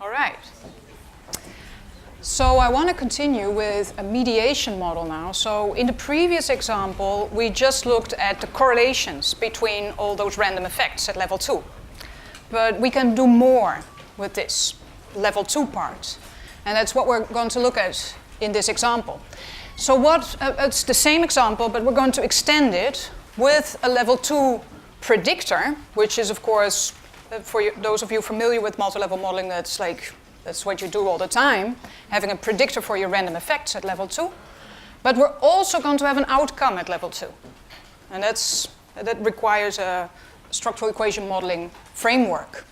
All right. So I want to continue with a mediation model now. So in the previous example, we just looked at the correlations between all those random effects at level 2. But we can do more with this level 2 part. And that's what we're going to look at in this example. So it's the same example, but we're going to extend it with a level 2 predictor, which is, of course, for those of you familiar with multi-level modeling, that's what you do all the time, having a predictor for your random effects at level 2. But we're also going to have an outcome at level 2. And that requires a structural equation modeling framework.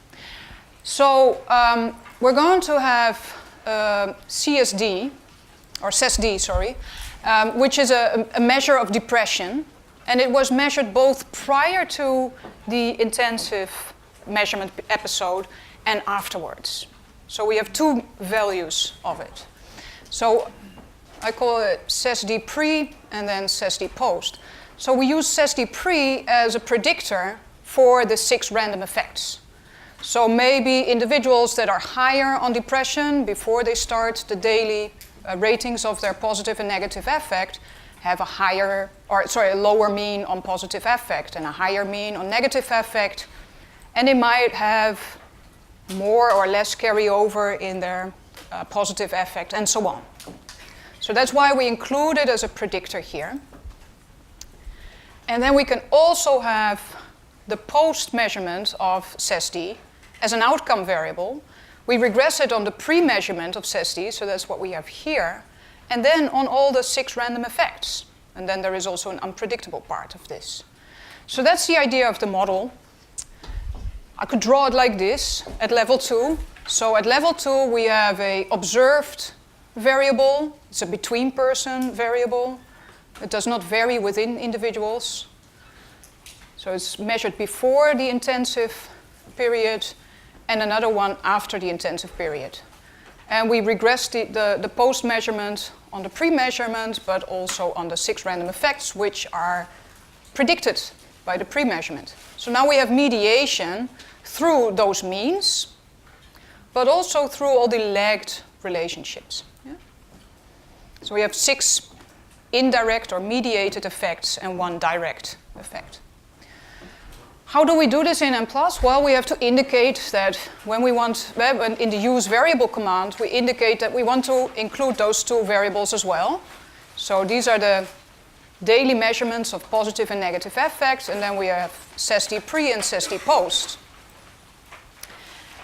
So we're going to have CSD, or SESD, sorry, which is a measure of depression. And it was measured both prior to the intensive measurement episode and afterwards. So we have two values of it. So I call it SESD pre and then SESD post. So we use SESD pre as a predictor for the 6 random effects. So maybe individuals that are higher on depression before they start the daily ratings of their positive and negative affect have a lower mean on positive affect and a higher mean on negative affect. And they might have more or less carryover in their positive affect and so on. So that's why we include it as a predictor here. And then we can also have the post measurement of SESD as an outcome variable. We regress it on the pre-measurement of SESD, so that's what we have here, and then on all the 6 random effects. And then there is also an unpredictable part of this. So that's the idea of the model. I could draw it like this at level 2. So at level 2, we have an observed variable. It's a between-person variable. It does not vary within individuals. So it's measured before the intensive period and another one after the intensive period. And we regress the post-measurement on the pre-measurement, but also on the 6 random effects, which are predicted by the pre-measurement. So now we have mediation through those means, but also through all the lagged relationships. Yeah? So we have 6 indirect or mediated effects and 1 direct effect. How do we do this in Mplus? Well, we have to indicate that when in the use variable command, we indicate that we want to include those 2 variables as well. So these are the daily measurements of positive and negative affect, and then we have SESD pre and SESD post.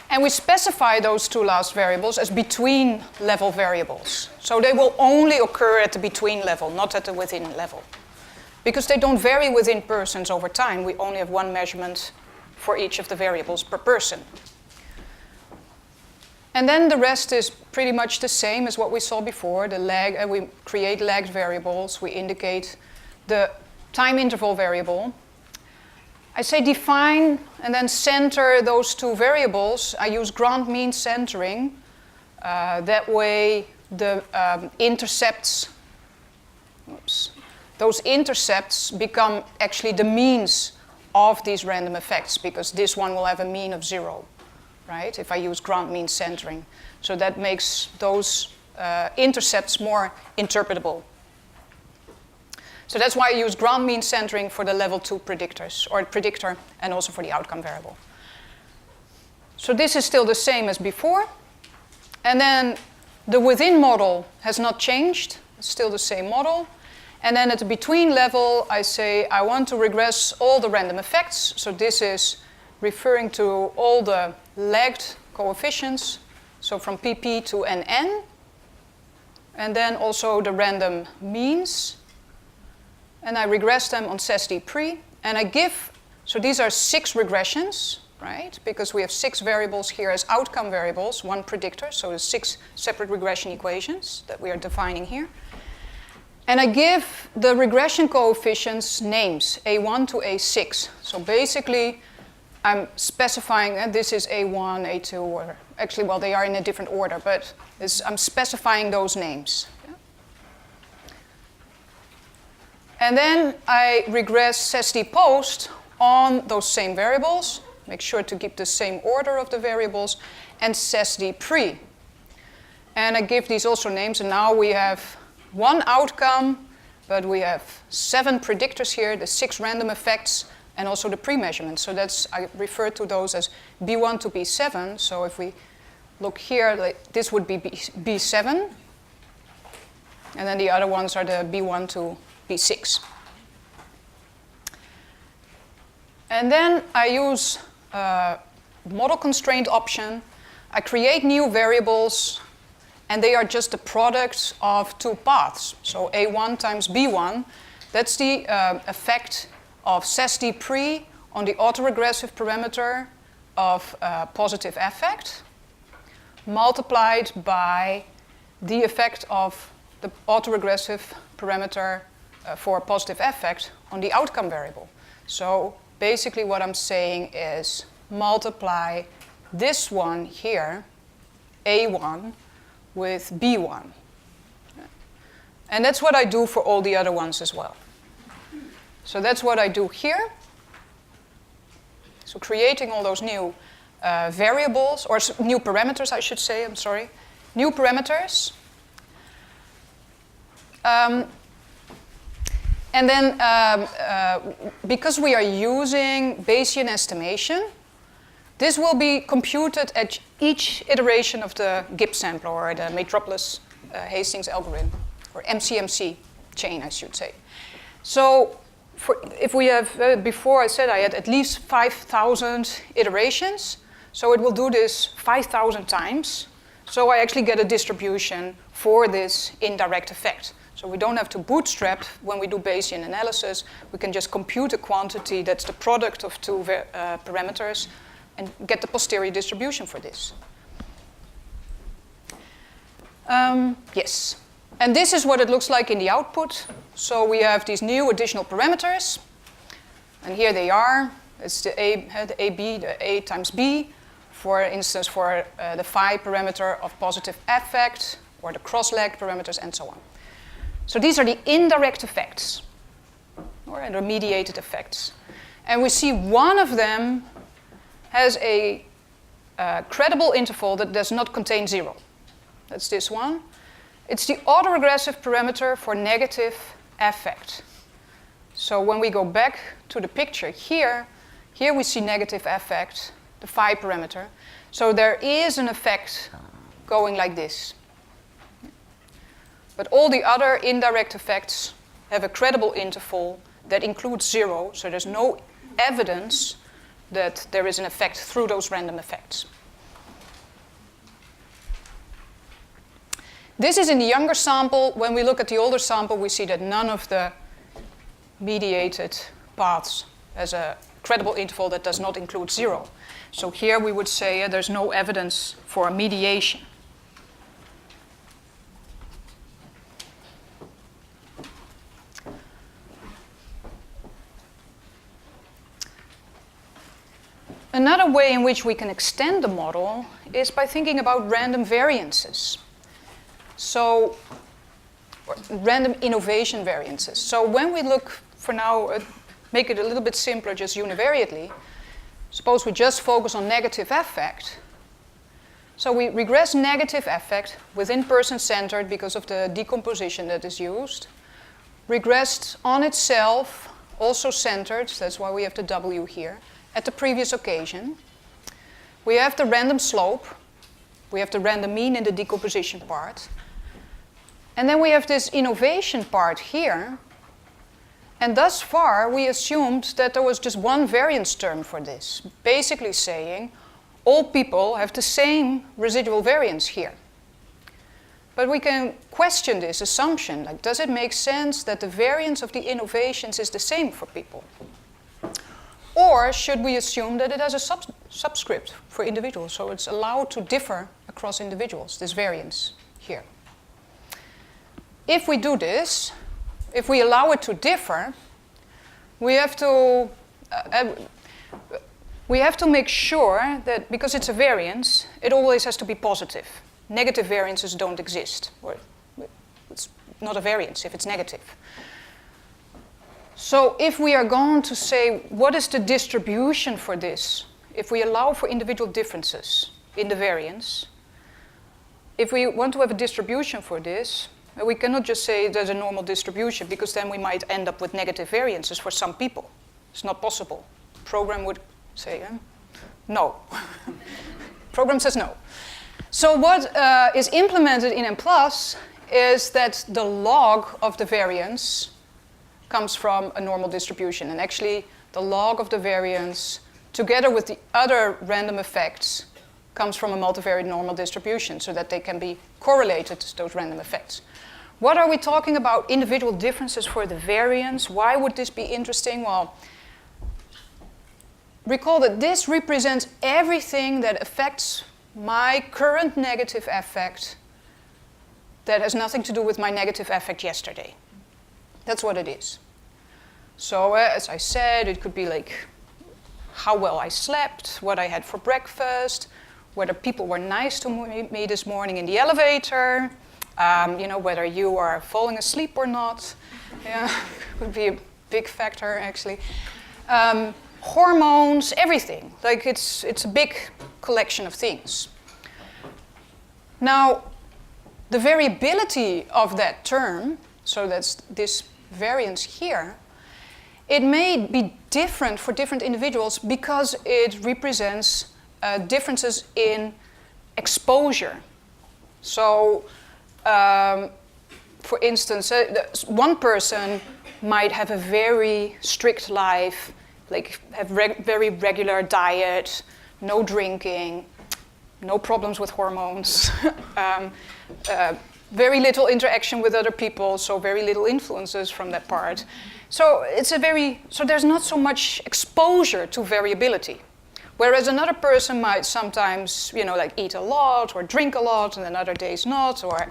And we specify those 2 last variables as between level variables. So they will only occur at the between level, not at the within level. Because they don't vary within persons over time, we only have 1 measurement for each of the variables per person. And then the rest is pretty much the same as what we saw before. We create lagged variables, we indicate the time interval variable. I say define and then center those 2 variables. I use grand mean centering. That way the those intercepts become actually the means of these random effects, because this one will have a mean of 0, right? If I use grand mean centering. So that makes those intercepts more interpretable. So that's why I use grand mean centering for the level 2 predictors, or predictor, and also for the outcome variable. So this is still the same as before. And then the within model has not changed. It's still the same model. And then at the between level, I say I want to regress all the random effects. So this is referring to all the lagged coefficients, so from pp to nn. And then also the random means. And I regress them on SESD pre. And I give, so these are 6 regressions, right? Because we have 6 variables here as outcome variables, 1 predictor. So there's 6 separate regression equations that we are defining here. And I give the regression coefficients names, A1 to A6. So basically, I'm specifying that this is A1, A2, or actually, well, they are in a different order, but I'm specifying those names. Yeah? And then I regress SESD post on those same variables. make sure to keep the same order of the variables, and SESD pre. And I give these also names, and now we have one outcome, but we have 7 predictors here, the 6 random effects, and also the pre-measurements. So that's, I refer to those as B1 to B7. So if we look here, like, this would be B7, and then the other ones are the B1 to B6. And then I use model constraint option. I create new variables, and they are just the product of 2 paths. So A1 times B1, that's the effect of SESD pre on the autoregressive parameter of positive affect, multiplied by the effect of the autoregressive parameter for positive affect on the outcome variable. So basically what I'm saying is multiply this one here, A1, with B1. And that's what I do for all the other ones as well. So that's what I do here. So creating all those new variables, or new parameters, I should say, I'm sorry. New parameters. And then, because we are using Bayesian estimation, this will be computed at each iteration of the Gibbs sampler, or the Mplus Hastings algorithm, or MCMC chain, I should say. So if we have, before I said I had at least 5,000 iterations, so it will do this 5,000 times. So I actually get a distribution for this indirect effect. So we don't have to bootstrap when we do Bayesian analysis. We can just compute a quantity that's the product of 2 parameters and get the posterior distribution for this. Yes. And this is what it looks like in the output. So we have these new additional parameters. And here they are. It's the AB, the A times B. For instance, for the phi parameter of positive affect, or the cross-leg parameters, and so on. So these are the indirect effects, or the mediated effects. And we see one of them has a credible interval that does not contain 0. That's this one. It's the autoregressive parameter for negative affect. So when we go back to the picture here we see negative affect, the phi parameter. So there is an effect going like this. But all the other indirect effects have a credible interval that includes 0, so there's no evidence that there is an effect through those random effects. This is in the younger sample. When we look at the older sample, we see that none of the mediated paths has a credible interval that does not include 0. So here we would say there's no evidence for a mediation. Another way in which we can extend the model is by thinking about random variances. So, random innovation variances. So when we look, for now, make it a little bit simpler, just univariately, suppose we just focus on negative affect. So we regress negative affect within person-centered because of the decomposition that is used. Regressed on itself, also centered, that's why we have the W here, at the previous occasion. We have the random slope. We have the random mean in the decomposition part. And then we have this innovation part here. And thus far, we assumed that there was just one variance term for this, basically saying all people have the same residual variance here. But we can question this assumption. Like, does it make sense that the variance of the innovations is the same for people? Or should we assume that it has a subscript for individuals, so it's allowed to differ across individuals, this variance here? If we do this, if we allow it to differ, we have to make sure that because it's a variance, it always has to be positive. Negative variances don't exist, or it's not a variance if it's negative. So if we are going to say, what is the distribution for this if we allow for individual differences in the variance, if we want to have a distribution for this, we cannot just say there's a normal distribution, because then we might end up with negative variances for some people. It's not possible. Program would say, no. Program says no. So what is implemented in Mplus is that the log of the variance comes from a normal distribution. And actually, the log of the variance, together with the other random effects, comes from a multivariate normal distribution, so that they can be correlated to those random effects. What are we talking about? Individual differences for the variance. Why would this be interesting? Well, recall that this represents everything that affects my current negative affect that has nothing to do with my negative affect yesterday. That's what it is. So as I said, it could be like how well I slept, what I had for breakfast, whether people were nice to me this morning in the elevator, whether you are falling asleep or not. Yeah, could be a big factor actually. Hormones, everything. Like it's a big collection of things. Now, the variability of that term, so that's this variance here, it may be different for different individuals because it represents differences in exposure. So, for instance, one person might have a very strict life, like have very regular diet, no drinking, no problems with hormones, very little interaction with other people, so very little influences from that part. So there's not so much exposure to variability. Whereas another person might sometimes, eat a lot or drink a lot, and then other days not, or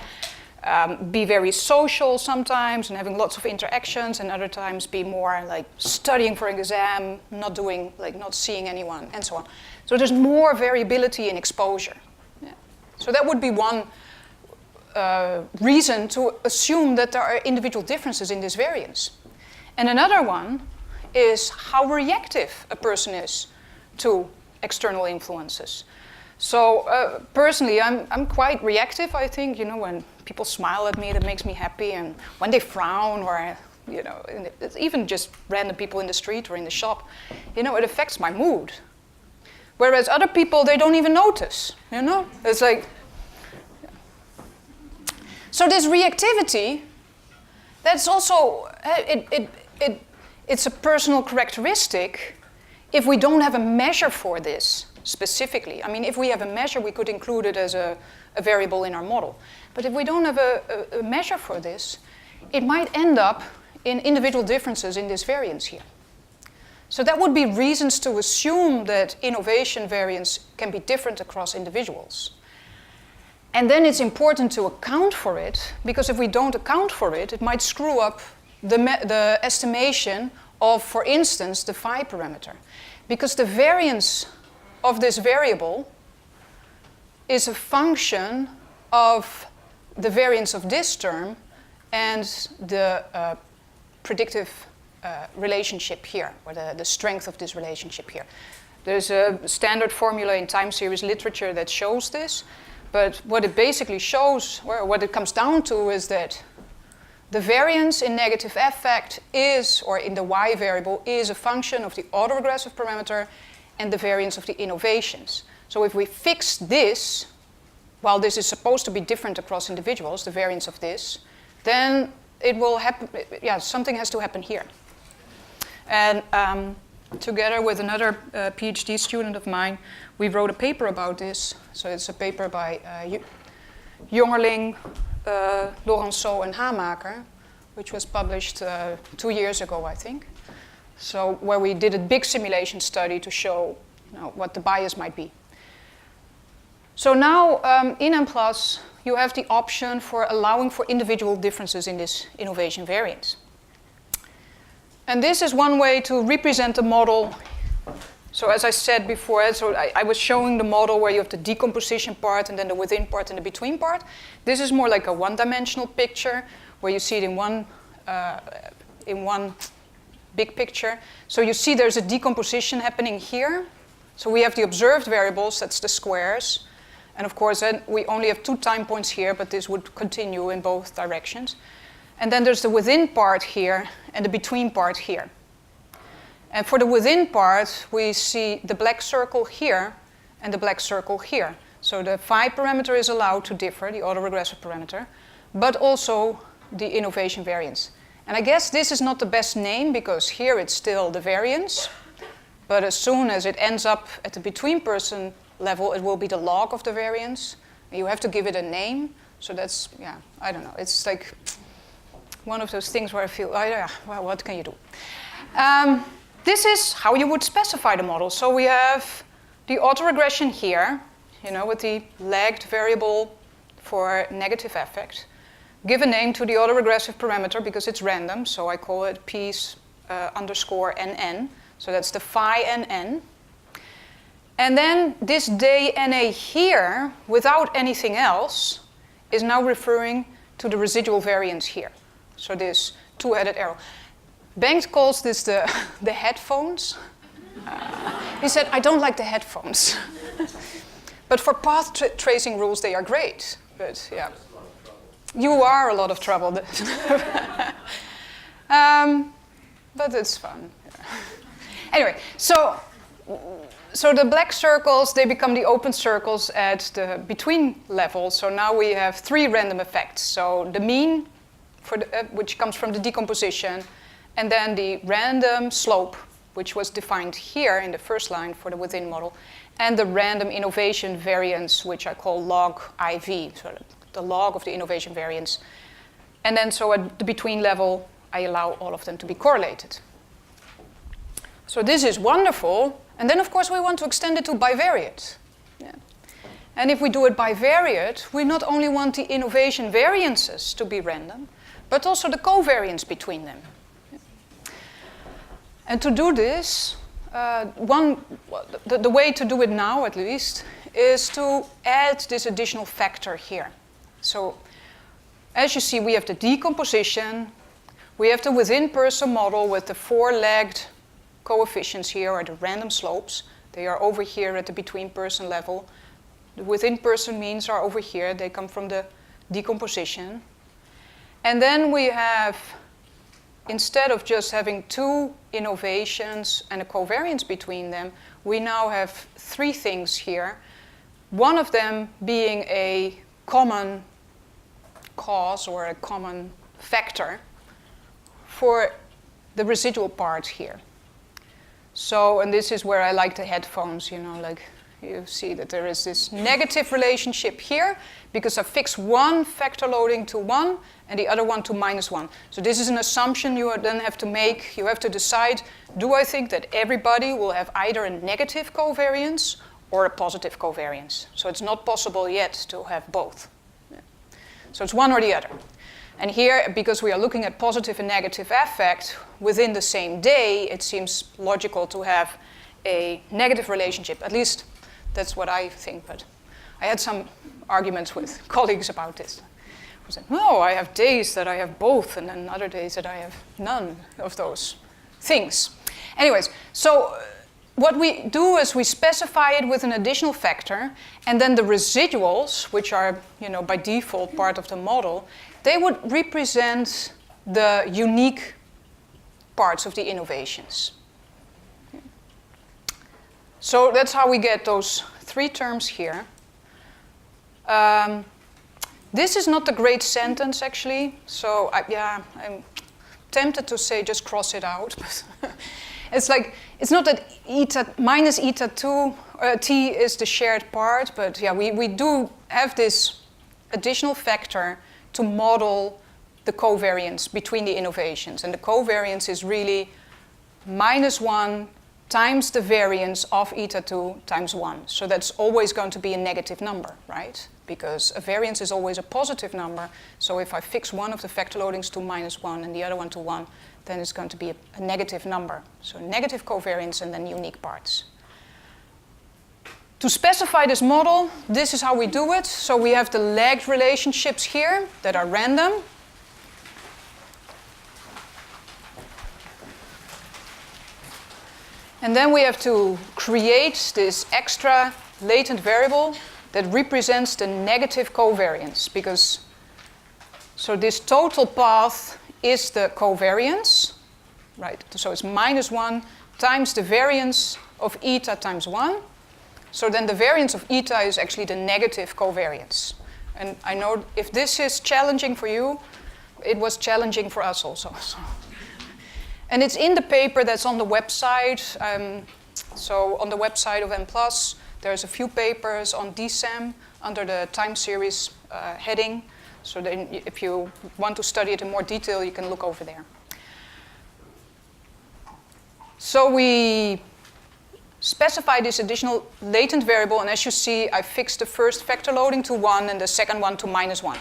be very social sometimes and having lots of interactions, and other times be more like studying for an exam, not seeing anyone, and so on. So there's more variability in exposure. Yeah. So that would be one reason to assume that there are individual differences in this variance. And another one is how reactive a person is to external influences. So personally, I'm quite reactive, I think. When people smile at me, that makes me happy. And when they frown, or, even just random people in the street or in the shop, it affects my mood. Whereas other people, they don't even notice, It's like... So this reactivity, that's also, it's a personal characteristic if we don't have a measure for this specifically. I mean, if we have a measure, we could include it as a variable in our model. But if we don't have a measure for this, it might end up in individual differences in this variance here. So that would be reasons to assume that innovation variance can be different across individuals. And then it's important to account for it, because if we don't account for it, it might screw up the estimation of, for instance, the phi parameter. Because the variance of this variable is a function of the variance of this term and the predictive relationship here, or the strength of this relationship here. There's a standard formula in time series literature that shows this, but what it basically shows, or what it comes down to, is that the variance in negative affect is, or in the y variable, is a function of the autoregressive parameter and the variance of the innovations. So if we fix this, while this is supposed to be different across individuals, the variance of this, then it will happen, something has to happen here. And together with another PhD student of mine, we wrote a paper about this. So it's a paper by Jongerling, Laurenceau, and Hamaker, which was published 2 years ago, I think. So where we did a big simulation study to show what the bias might be. So now in Mplus, you have the option for allowing for individual differences in this innovation variance. And this is one way to represent the model. So as I said before, I was showing the model where you have the decomposition part and then the within part and the between part. This is more like a one-dimensional picture where you see it in one big picture. So you see there's a decomposition happening here, So we have the observed variables, that's the squares. And of course, then we only have 2 time points here, but this would continue in both directions. And then there's the within part here and the between part here. And for the within part, we see the black circle here and the black circle here. So the phi parameter is allowed to differ, the autoregressive parameter, but also the innovation variance. And I guess this is not the best name because here it's still the variance, but as soon as it ends up at the between person level, it will be the log of the variance. You have to give it a name. So that's, yeah, I don't know. It's like one of those things where I feel, oh, yeah, well, what can you do? This is how you would specify the model. So we have the autoregression here, with the lagged variable for negative affect. Give a name to the autoregressive parameter because it's random, so I call it p_NN. So that's the phi NN. And then this day NA here, without anything else, is now referring to the residual variance here. So this two-headed arrow. Bengt calls this the headphones. He said, I don't like the headphones. But for path tracing rules, they are great. But yeah, you are a lot of trouble. But it's fun. Anyway, so the black circles, they become the open circles at the between level. So now we have 3 random effects. So the mean, which comes from the decomposition, and then the random slope, which was defined here in the first line for the within model, and the random innovation variance, which I call log IV, so the log of the innovation variance. And then so at the between level, I allow all of them to be correlated. So this is wonderful. And then, of course, we want to extend it to bivariate. Yeah. And if we do it bivariate, we not only want the innovation variances to be random, but also the covariance between them. Yeah. And to do this, the way to do it now, at least, is to add this additional factor here. So as you see, we have the decomposition, we have the within-person model with the 4 lagged coefficients here, or the random slopes. They are over here at the between-person level. The within-person means are over here. They come from the decomposition. And then we have, instead of just having 2 innovations and a covariance between them, we now have 3 things here. One of them being a common cause or a common factor for the residual part here. So, and this is where I like the headphones, like you see that there is this negative relationship here because I fix one factor loading to 1 and the other one to -1. So this is an assumption you then have to make. You have to decide, do I think that everybody will have either a negative covariance or a positive covariance? So it's not possible yet to have both. Yeah. So it's one or the other. And here, because we are looking at positive and negative affect within the same day, it seems logical to have a negative relationship. At least that's what I think, but I had some arguments with colleagues about this. Who said, no, I have days that I have both, and then other days that I have none of those things. Anyways, so what we do is we specify it with an additional factor, and then the residuals, which are, by default part of the model, they would represent the unique parts of the innovations. So that's how we get those 3 terms here. This is not a great sentence, actually. So I'm tempted to say just cross it out. It's like, it's not that minus eta 2 t is the shared part, but yeah, we do have this additional factor to model the covariance between the innovations. And the covariance is really -1 times the variance of eta 2 times 1. So that's always going to be a negative number, right? Because a variance is always a positive number. So if I fix one of the factor loadings to -1 and the other one to 1, then it's going to be a negative number. So negative covariance and then unique parts. To specify this model, this is how we do it. So we have the lagged relationships here that are random. And then we have to create this extra latent variable that represents the negative covariance, because so this total path is the covariance, right? So it's -1 times the variance of eta times 1. So then the variance of eta is actually the negative covariance. And I know if this is challenging for you, it was challenging for us also. So. And it's in the paper that's on the website. So on the website of Mplus, there's a few papers on DSEM under the time series heading. So then if you want to study it in more detail, you can look over there. So we specify this additional latent variable, and as you see, I fixed the first vector loading to 1 and the second one to -1.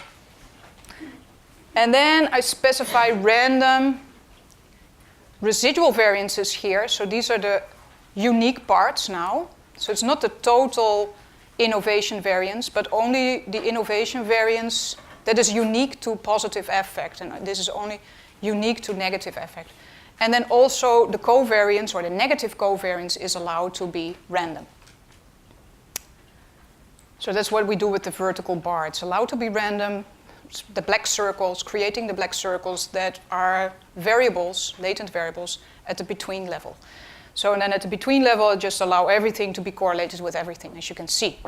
And then I specify random residual variances here. So these are the unique parts now. So it's not the total innovation variance, but only the innovation variance that is unique to positive effect, and this is only unique to negative effect. And then also the covariance, or the negative covariance, is allowed to be random. So that's what we do with the vertical bar. It's allowed to be random. The black circles, creating the black circles that are variables, latent variables, at the between level. So and then at the between level, I just allow everything to be correlated with everything, as you can see.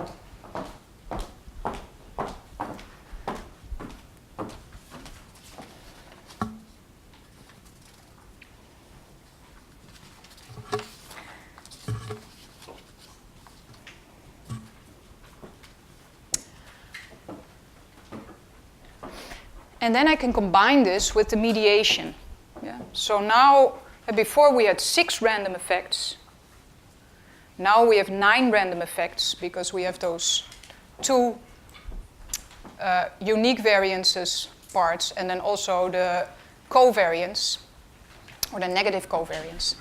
And then I can combine this with the mediation. Yeah? So now, before we had 6 random effects. Now we have 9 random effects because we have those 2 unique variances parts, and then also the covariance, or the negative covariance.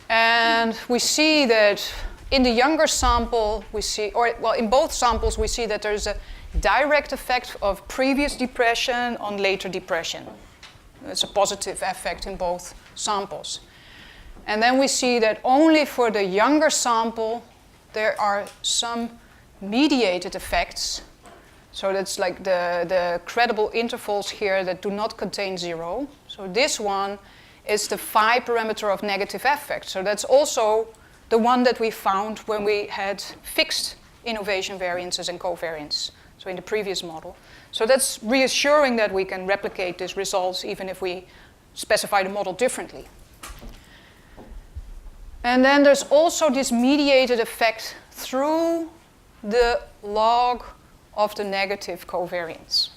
And we see that in the younger sample, we see, or well, in both samples, we see that there's a direct effect of previous depression on later depression. It's a positive effect in both samples. And then we see that only for the younger sample, there are some mediated effects. So that's like the credible intervals here that do not contain 0. So this one is the phi parameter of negative effect. So that's also the one that we found when we had fixed innovation variances and covariance. So in the previous model. So that's reassuring that we can replicate these results even if we specify the model differently. And then there's also this mediated effect through the log of the negative covariance.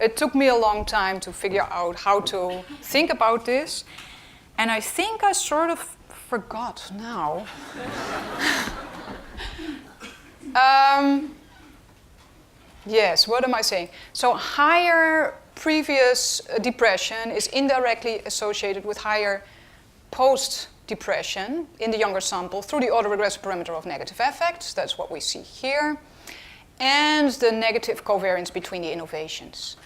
It took me a long time to figure out how to think about this, and I think I sort of forgot now. Yes, what am I saying? So higher previous depression is indirectly associated with higher post-depression in the younger sample through the autoregressive parameter of negative effects. That's what we see here. And the negative covariance between the innovations.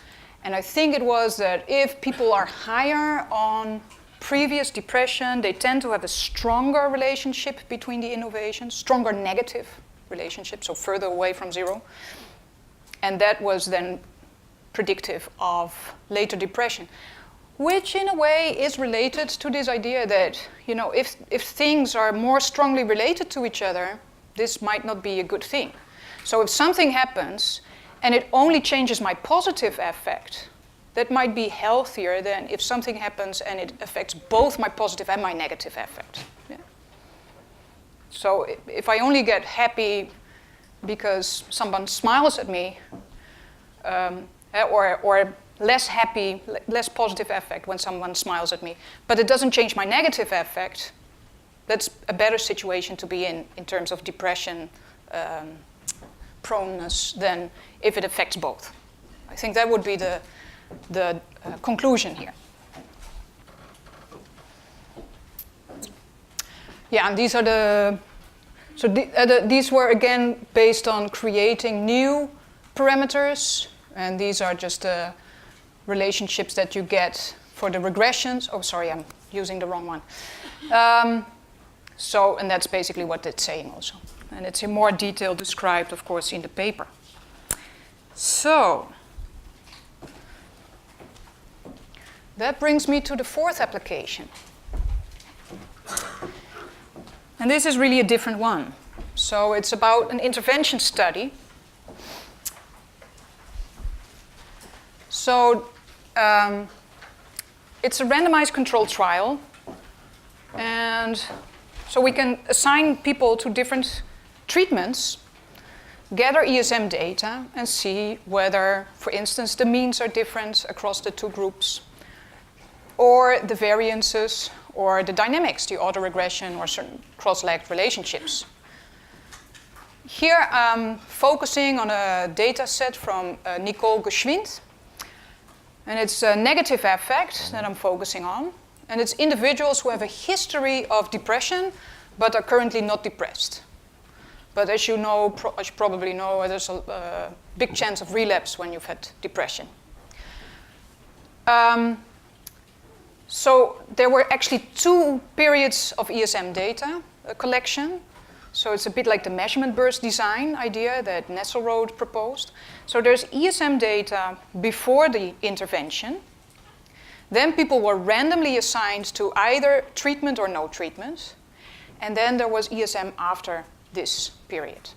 And I think it was that if people are higher on previous depression, they tend to have a stronger relationship between the innovations, stronger negative relationship, so further away from 0. And that was then predictive of later depression, which in a way is related to this idea that, you know, if things are more strongly related to each other, this might not be a good thing. So if something happens and it only changes my positive affect, that might be healthier than if something happens and it affects both my positive and my negative affect. Yeah? So if I only get happy because someone smiles at me, or less happy, less positive affect when someone smiles at me, but it doesn't change my negative affect, that's a better situation to be in terms of depression proneness than if it affects both. I think that would be the conclusion here. Yeah, and these are these were again based on creating new parameters, and these are just the relationships that you get for the regressions. Oh, sorry, I'm using the wrong one. So, and that's basically what it's saying also. And it's in more detail described, of course, in the paper. So, that brings me to the fourth application. And this is really a different one. So it's about an intervention study. So it's a randomized controlled trial. And so we can assign people to different treatments, gather ESM data, and see whether, for instance, the means are different across the two groups, or the variances, or the dynamics, the autoregression, or certain cross-legged relationships. Here I'm focusing on a data set from Nicole Geschwind, and it's a negative affect that I'm focusing on, and it's individuals who have a history of depression but are currently not depressed. But as you know, as you probably know, there's a big chance of relapse when you've had depression. So there were actually 2 periods of ESM data collection. So it's a bit like the measurement burst design idea that Nesselrode proposed. So there's ESM data before the intervention. Then people were randomly assigned to either treatment or no treatment. And then there was ESM after this period.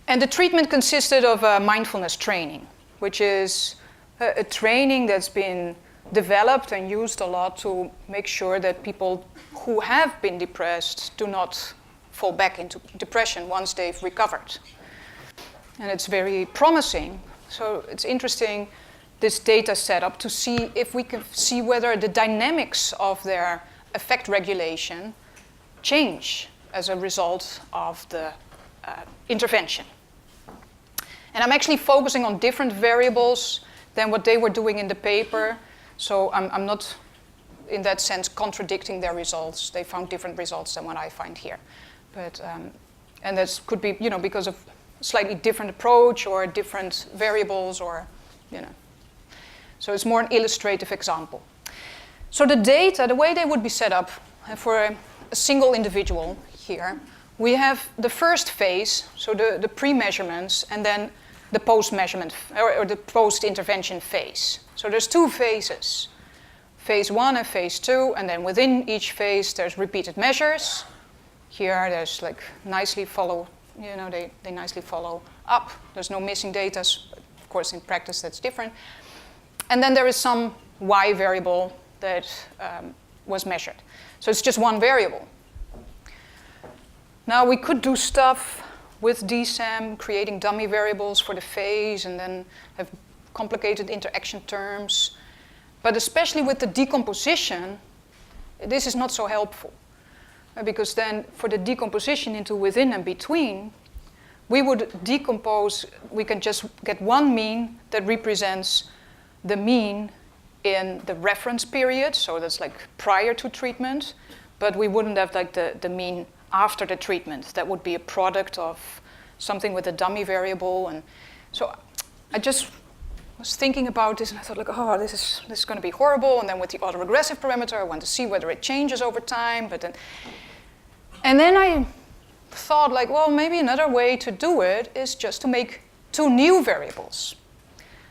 And the treatment consisted of mindfulness training, which is a training that's been developed and used a lot to make sure that people who have been depressed do not fall back into depression once they've recovered. And it's very promising. So it's interesting, this data setup, to see if we can see whether the dynamics of their affect regulation change as a result of the intervention. And I'm actually focusing on different variables than what they were doing in the paper. So I'm not, in that sense, contradicting their results. They found different results than what I find here. But, and that could be, because of a slightly different approach or different variables or, So it's more an illustrative example. So the data, the way they would be set up for a single individual here, we have the first phase, so the pre-measurements, and then the post-measurement or the post-intervention phase. So there's 2 phases, phase 1 and phase 2, and then within each phase there's repeated measures. Here there's like nicely follow, they nicely follow up. There's no missing data, but of course in practice that's different. And then there is some Y variable that was measured. So it's just one variable. Now we could do stuff with DSEM, creating dummy variables for the phase and then have complicated interaction terms. But especially with the decomposition, this is not so helpful. Because then for the decomposition into within and between, we would decompose, we can just get one mean that represents the mean in the reference period, so that's like prior to treatment, but we wouldn't have like the mean after the treatment. That would be a product of something with a dummy variable. And so I just was thinking about this and I thought like, oh, this is going to be horrible. And then with the autoregressive parameter, I want to see whether it changes over time. And then I thought like, well, maybe another way to do it is just to make 2 new variables.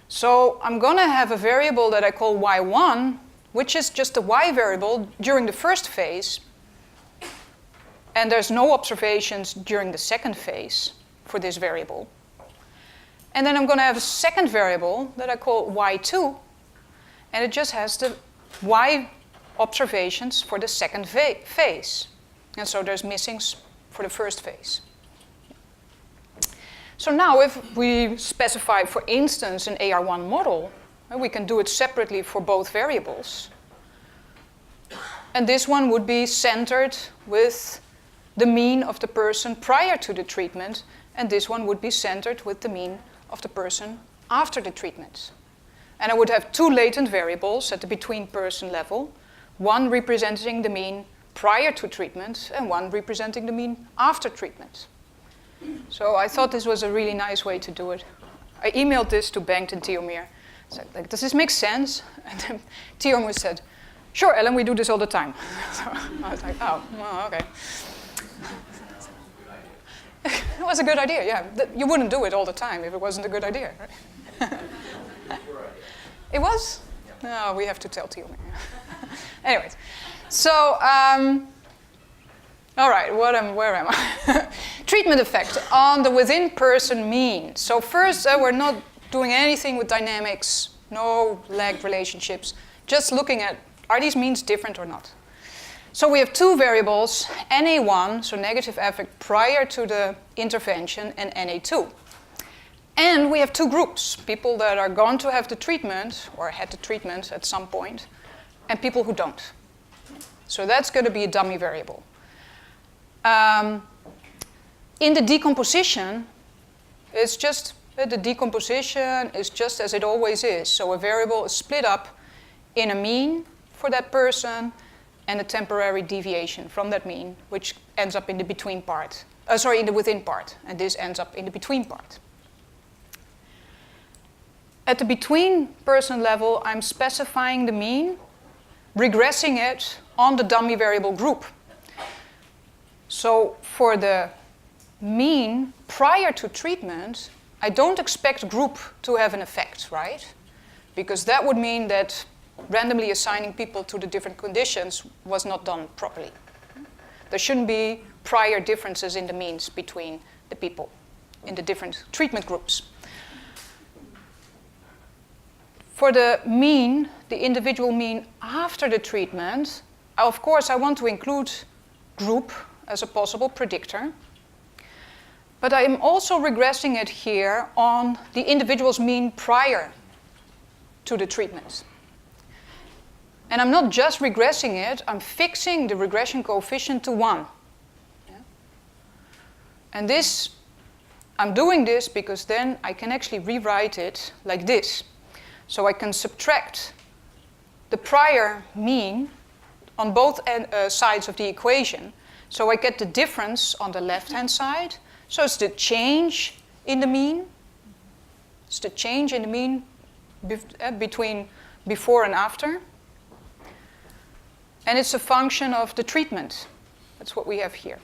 So I'm going to have a variable that I call y1, which is just the y variable during the first phase. And there's no observations during the second phase for this variable. And then I'm going to have a second variable that I call y2, and it just has the y observations for the second phase. And so there's missings for the first phase. So now if we specify, for instance, an AR1 model, we can do it separately for both variables. And this one would be centered with the mean of the person prior to the treatment, and this one would be centered with the mean of the person after the treatment. And I would have 2 latent variables at the between person level, one representing the mean prior to treatment and one representing the mean after treatment. So I thought this was a really nice way to do it. I emailed this to Bengt and Tiomir. I said, like, does this make sense? And then Tiomir said, Sure, Ellen, we do this all the time. So I was like, oh, well, okay. It was a good idea, yeah. You wouldn't do it all the time if it wasn't a good idea, right? It was? No, we have to tell Theo. Anyways, so, all right, where am I? Treatment effect on the within-person mean. So first, we're not doing anything with dynamics, no lagged relationships, just looking at, are these means different or not? So we have two variables, NA1, so negative affect prior to the intervention, and NA2. And we have two groups, people that are going to have the treatment, or had the treatment at some point, and people who don't. So that's going to be a dummy variable. In the decomposition, it's just, the decomposition is just as it always is. So a variable is split up in a mean for that person, and a temporary deviation from that mean, which ends up in the between part. In the within part, and this ends up in the between part. At the between person level, I'm specifying the mean, regressing it on the dummy variable group. So for the mean prior to treatment, I don't expect group to have an effect, right? Because that would mean that randomly assigning people to the different conditions was not done properly. There shouldn't be prior differences in the means between the people in the different treatment groups. For the mean, the individual mean after the treatment, of course I want to include group as a possible predictor, but I am also regressing it here on the individual's mean prior to the treatment. And I'm not just regressing it, I'm fixing the regression coefficient to 1. Yeah? And this, I'm doing this because then I can actually rewrite it like this. So I can subtract the prior mean on both sides of the equation. So I get the difference on the left-hand side. So it's the change in the mean. It's the change in the mean between before and after. And it's a function of the treatment. That's what we have here.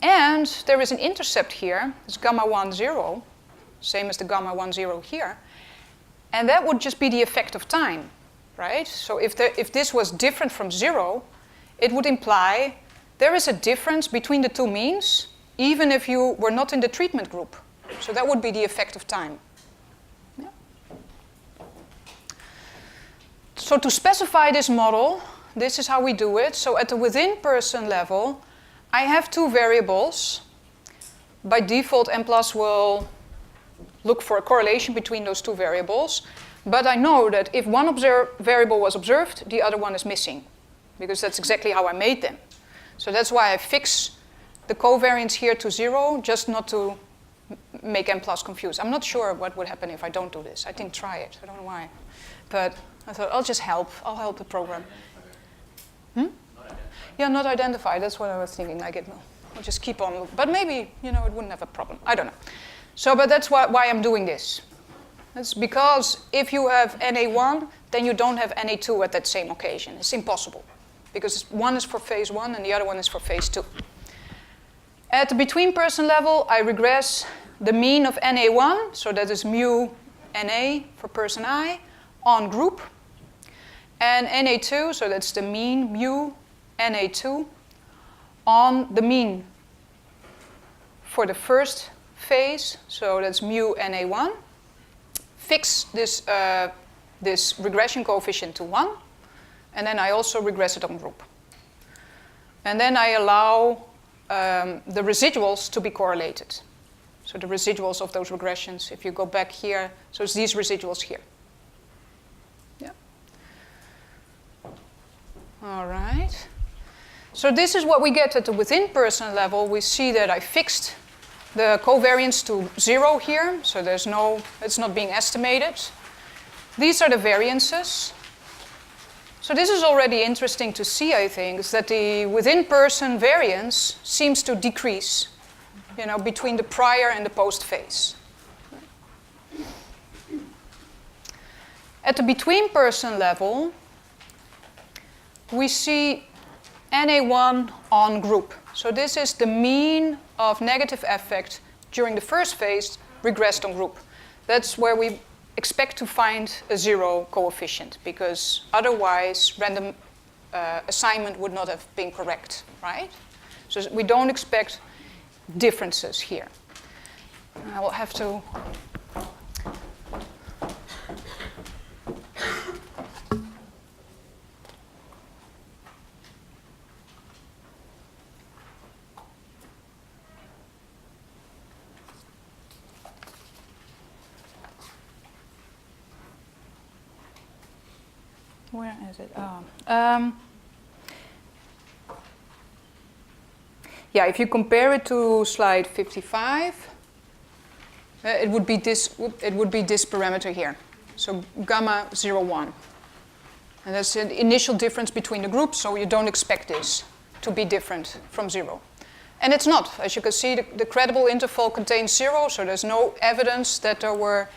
And there is an intercept here. It's gamma 1, 0, same as the gamma 1, 0 here. And that would just be the effect of time, right? So if this was different from 0, it would imply there is a difference between the two means, even if you were not in the treatment group. So that would be the effect of time. Yeah. So to specify this model, this is how we do it. So at the within-person level, I have two variables. By default, Mplus will look for a correlation between those two variables. But I know that if one variable was observed, the other one is missing, because that's exactly how I made them. So that's why I fix the covariance here to 0, just not to make Mplus confused. I'm not sure what would happen if I don't do this. I didn't try it. I don't know why. But I thought, I'll just help. I'll help the program. Yeah, not identified. That's what I was thinking. Like I'll just keep on. But maybe, it wouldn't have a problem. I don't know. So, but that's why I'm doing this. That's because if you have NA1, then you don't have NA2 at that same occasion. It's impossible. Because one is for phase 1 and the other one is for phase 2. At the between-person level, I regress the mean of NA1, so that is mu NA for person I, on group. And NA2, so that's the mean mu NA2 on the mean for the first phase, so that's mu NA1. Fix this, this regression coefficient to 1, and then I also regress it on group. And then I allow the residuals to be correlated. So the residuals of those regressions, if you go back here, so it's these residuals here. Yeah. All right. So this is what we get at the within-person level. We see that I fixed the covariance to 0 here, so it's not being estimated. These are the variances. So this is already interesting to see, I think, is that the within-person variance seems to decrease, between the prior and the post phase. At the between-person level, we see NA1 on group. So this is the mean of negative affect during the first phase regressed on group. That's where we expect to find a zero coefficient, because otherwise random assignment would not have been correct, right? So we don't expect differences here. I will have to where is it? Yeah, if you compare it to slide 55, it would be this parameter here. So gamma 0, 1. And that's an initial difference between the groups, so you don't expect this to be different from 0. And it's not. As you can see, the credible interval contains 0, so there's no evidence that there were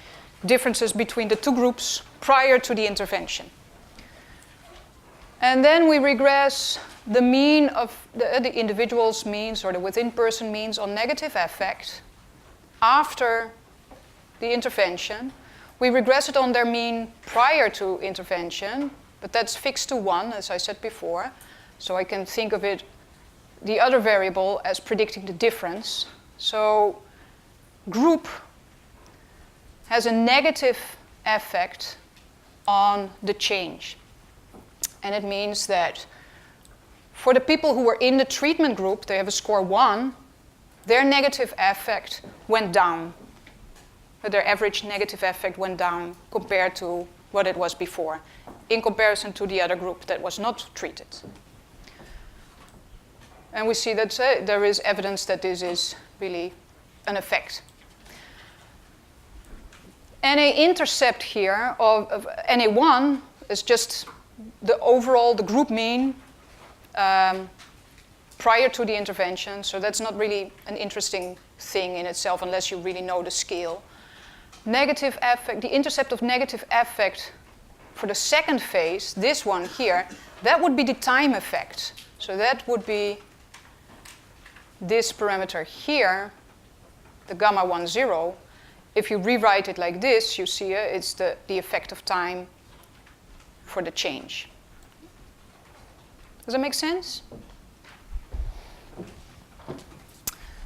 differences between the two groups prior to the intervention. And then we regress the mean of the individual's means, or the within-person means, on negative affect after the intervention. We regress it on their mean prior to intervention, but that's fixed to 1, as I said before. So I can think of it, the other variable, as predicting the difference. So group has a negative effect on the change. And it means that for the people who were in the treatment group, they have a score 1, their negative affect went down. Their average negative affect went down compared to what it was before, in comparison to the other group that was not treated. And we see that there is evidence that this is really an effect. NA-intercept here of NA1 is just the group mean prior to the intervention, so that's not really an interesting thing in itself unless you really know the scale. Negative affect, the intercept of negative affect for the second phase, this one here, that would be the time effect. So that would be this parameter here, the gamma 1, 0. If you rewrite it like this, you see it's the effect of time for the change. Does that make sense?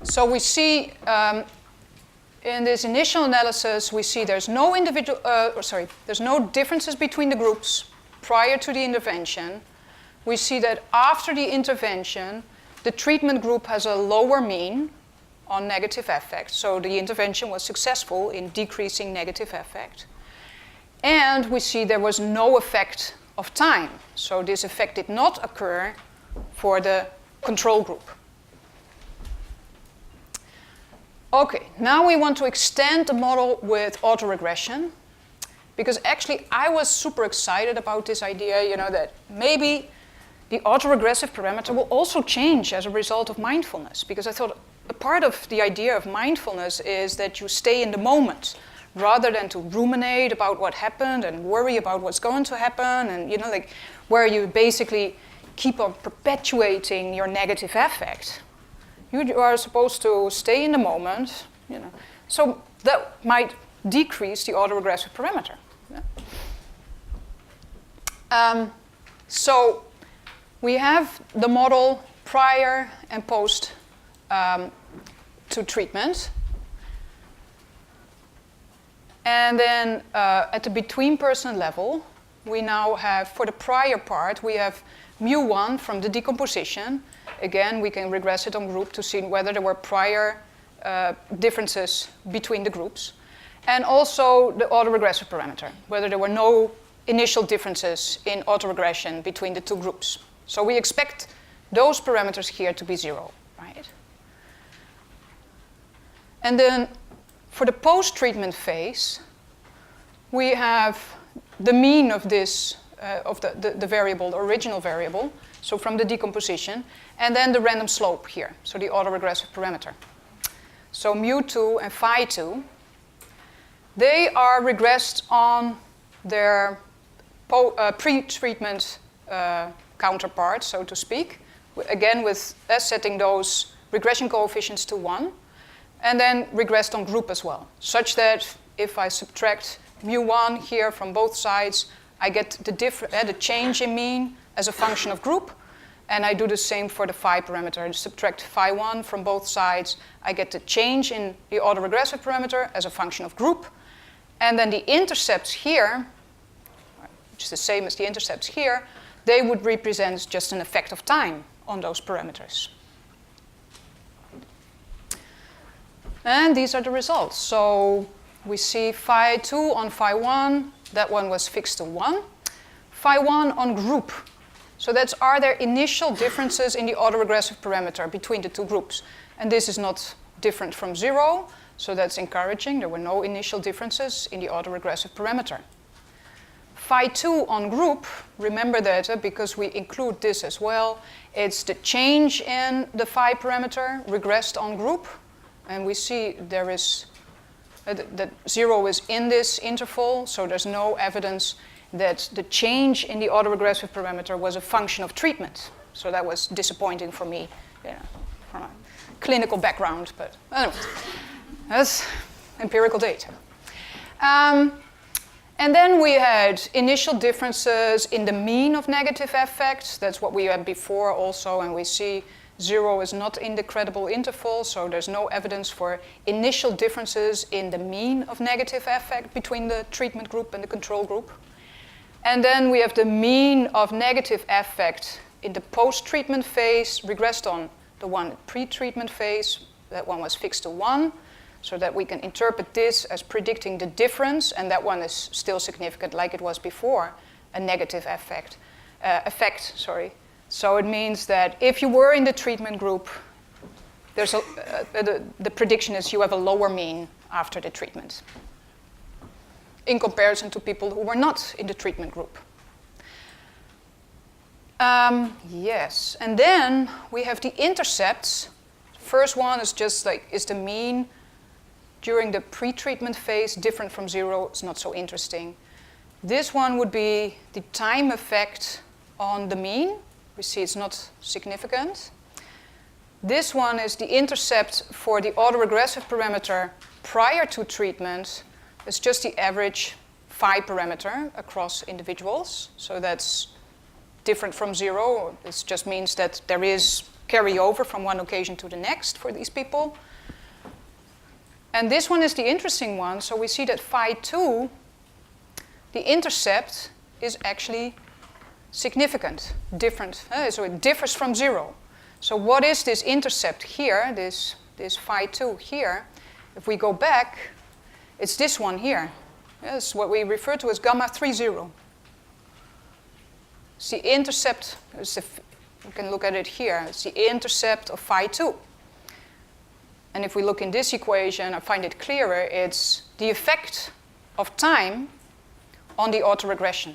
So we see in this initial analysis, we see there's no there's no differences between the groups prior to the intervention. We see that after the intervention, the treatment group has a lower mean on negative affect. So the intervention was successful in decreasing negative affect. And we see there was no effect of time. So this effect did not occur for the control group. Okay, now we want to extend the model with autoregression, because actually I was super excited about this idea, that maybe the autoregressive parameter will also change as a result of mindfulness, because I thought a part of the idea of mindfulness is that you stay in the moment rather than to ruminate about what happened and worry about what's going to happen, and where you basically keep on perpetuating your negative affect. You are supposed to stay in the moment, So that might decrease the autoregressive parameter. Yeah? So we have the model prior and post to treatment. And then at the between-person level, we now have, for the prior part, we have mu1 from the decomposition. Again, we can regress it on group to see whether there were prior differences between the groups. And also the autoregressive parameter, whether there were no initial differences in autoregression between the two groups. So we expect those parameters here to be 0, right? And then for the post-treatment phase, we have the mean of this, of the variable, the original variable, so from the decomposition, and then the random slope here, so the autoregressive parameter. So mu2 and phi2, they are regressed on their pre-treatment counterpart, so to speak. Again, with setting those regression coefficients to 1. And then regressed on group as well, such that if I subtract mu1 here from both sides, I get the change in mean as a function of group. And I do the same for the phi parameter. I subtract phi1 from both sides. I get the change in the autoregressive parameter as a function of group. And then the intercepts here, which is the same as the intercepts here, they would represent just an effect of time on those parameters. And these are the results. So we see phi2 on phi1, that one was fixed to 1. Phi1 on group. So that's, are there initial differences in the autoregressive parameter between the two groups? And this is not different from 0, so that's encouraging. There were no initial differences in the autoregressive parameter. Phi2 on group, remember that because we include this as well, it's the change in the phi parameter regressed on group. And we see there is, that 0 is in this interval, so there's no evidence that the change in the autoregressive parameter was a function of treatment. So that was disappointing for me, from a clinical background, but anyway, that's empirical data. And then we had initial differences in the mean of negative effects. That's what we had before also, and we see 0 is not in the credible interval, so there's no evidence for initial differences in the mean of negative effect between the treatment group and the control group. And then we have the mean of negative effect in the post-treatment phase, regressed on the one pre-treatment phase. That one was fixed to 1, so that we can interpret this as predicting the difference, and that one is still significant like it was before, a negative effect. So it means that if you were in the treatment group, there's the prediction is you have a lower mean after the treatment in comparison to people who were not in the treatment group. Yes, and then we have the intercepts. First one is just like, is the mean during the pre-treatment phase different from 0? It's not so interesting. This one would be the time effect on the mean. We see it's not significant. This one is the intercept for the autoregressive parameter prior to treatment. It's just the average phi parameter across individuals. So that's different from 0. It just means that there is carryover from one occasion to the next for these people. And this one is the interesting one. So we see that phi2, the intercept, is actually significant, different. So it differs from 0. So what is this intercept here, this phi2 here? If we go back, it's this one here. It's what we refer to as gamma 30. It's the intercept, you can look at it here. It's the intercept of phi2. And if we look in this equation, I find it clearer. It's the effect of time on the autoregression.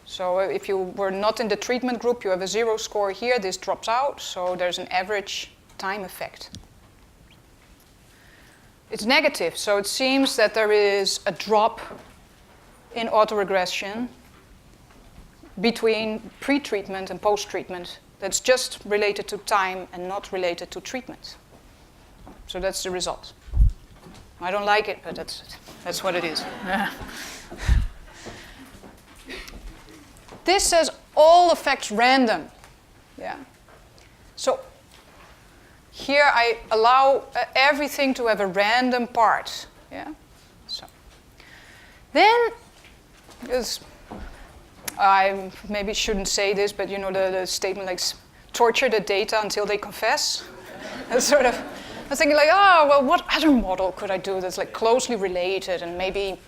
So if you were not in the treatment group, you have a 0 score here. This drops out, so there's an average time effect. It's negative, so it seems that there is a drop in autoregression between pre-treatment and post-treatment that's just related to time and not related to treatment. So that's the result. I don't like it, but that's what it is. This says all effects random. Yeah. So here I allow everything to have a random part. Yeah. So then, I maybe shouldn't say this, but you know the statement like torture the data until they confess. That's sort of. I was thinking like, oh well, what other model could I do that's like closely related and maybe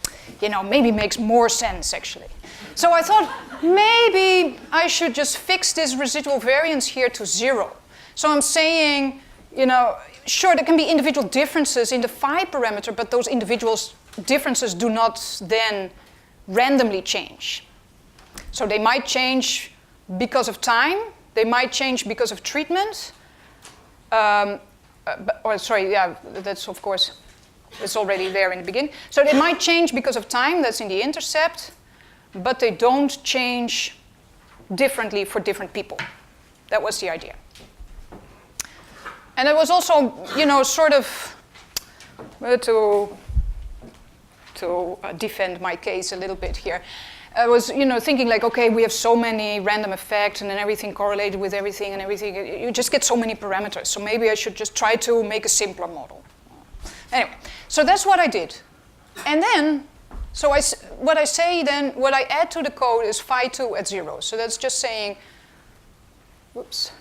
makes more sense actually. So I thought maybe I should just fix this residual variance here to 0. So I'm saying, sure, there can be individual differences in the phi parameter, but those individual differences do not then randomly change. So they might change because of time, they might change because of treatment. That's of course, it's already there in the beginning. So they might change because of time, that's in the intercept, but they don't change differently for different people. That was the idea. And it was also, sort of to defend my case a little bit here. I was, thinking like, okay, we have so many random effects and then everything correlated with everything and everything. You just get so many parameters. So maybe I should just try to make a simpler model. Anyway, so that's what I did. And then, what I add to the code is phi2 at 0. So that's just saying, whoops,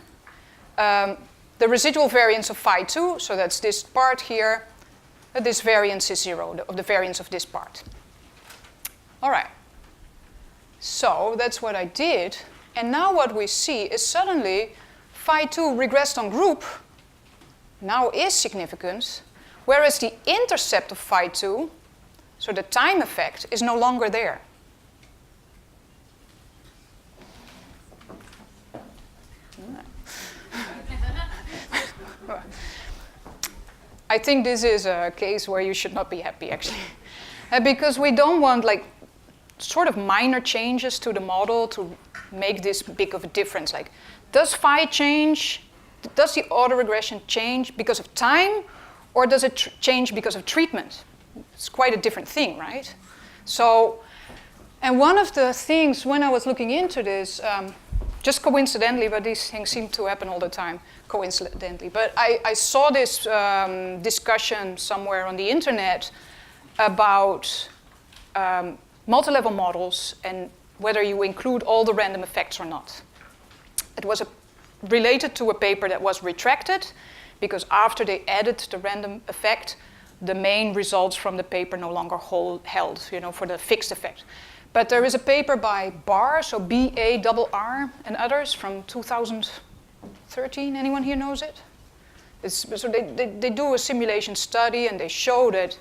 the residual variance of phi2, so that's this part here, this variance is 0, the variance of this part. All right. So that's what I did. And now what we see is suddenly phi2 regressed on group now is significant, whereas the intercept of phi2, so the time effect, is no longer there. I think this is a case where you should not be happy, actually. Because we don't want, like, sort of minor changes to the model to make this big of a difference. Like, does phi change? Does the autoregression change because of time, or does it change because of treatment? It's quite a different thing, right? So, and one of the things when I was looking into this, just coincidentally, but these things seem to happen all the time, coincidentally, but I saw this discussion somewhere on the internet about multi-level models and whether you include all the random effects or not. It was related to a paper that was retracted because after they added the random effect, the main results from the paper no longer held, for the fixed effect. But there is a paper by Barr, so B-A-R-R, and others from 2013. Anyone here knows it? So they do a simulation study and they show that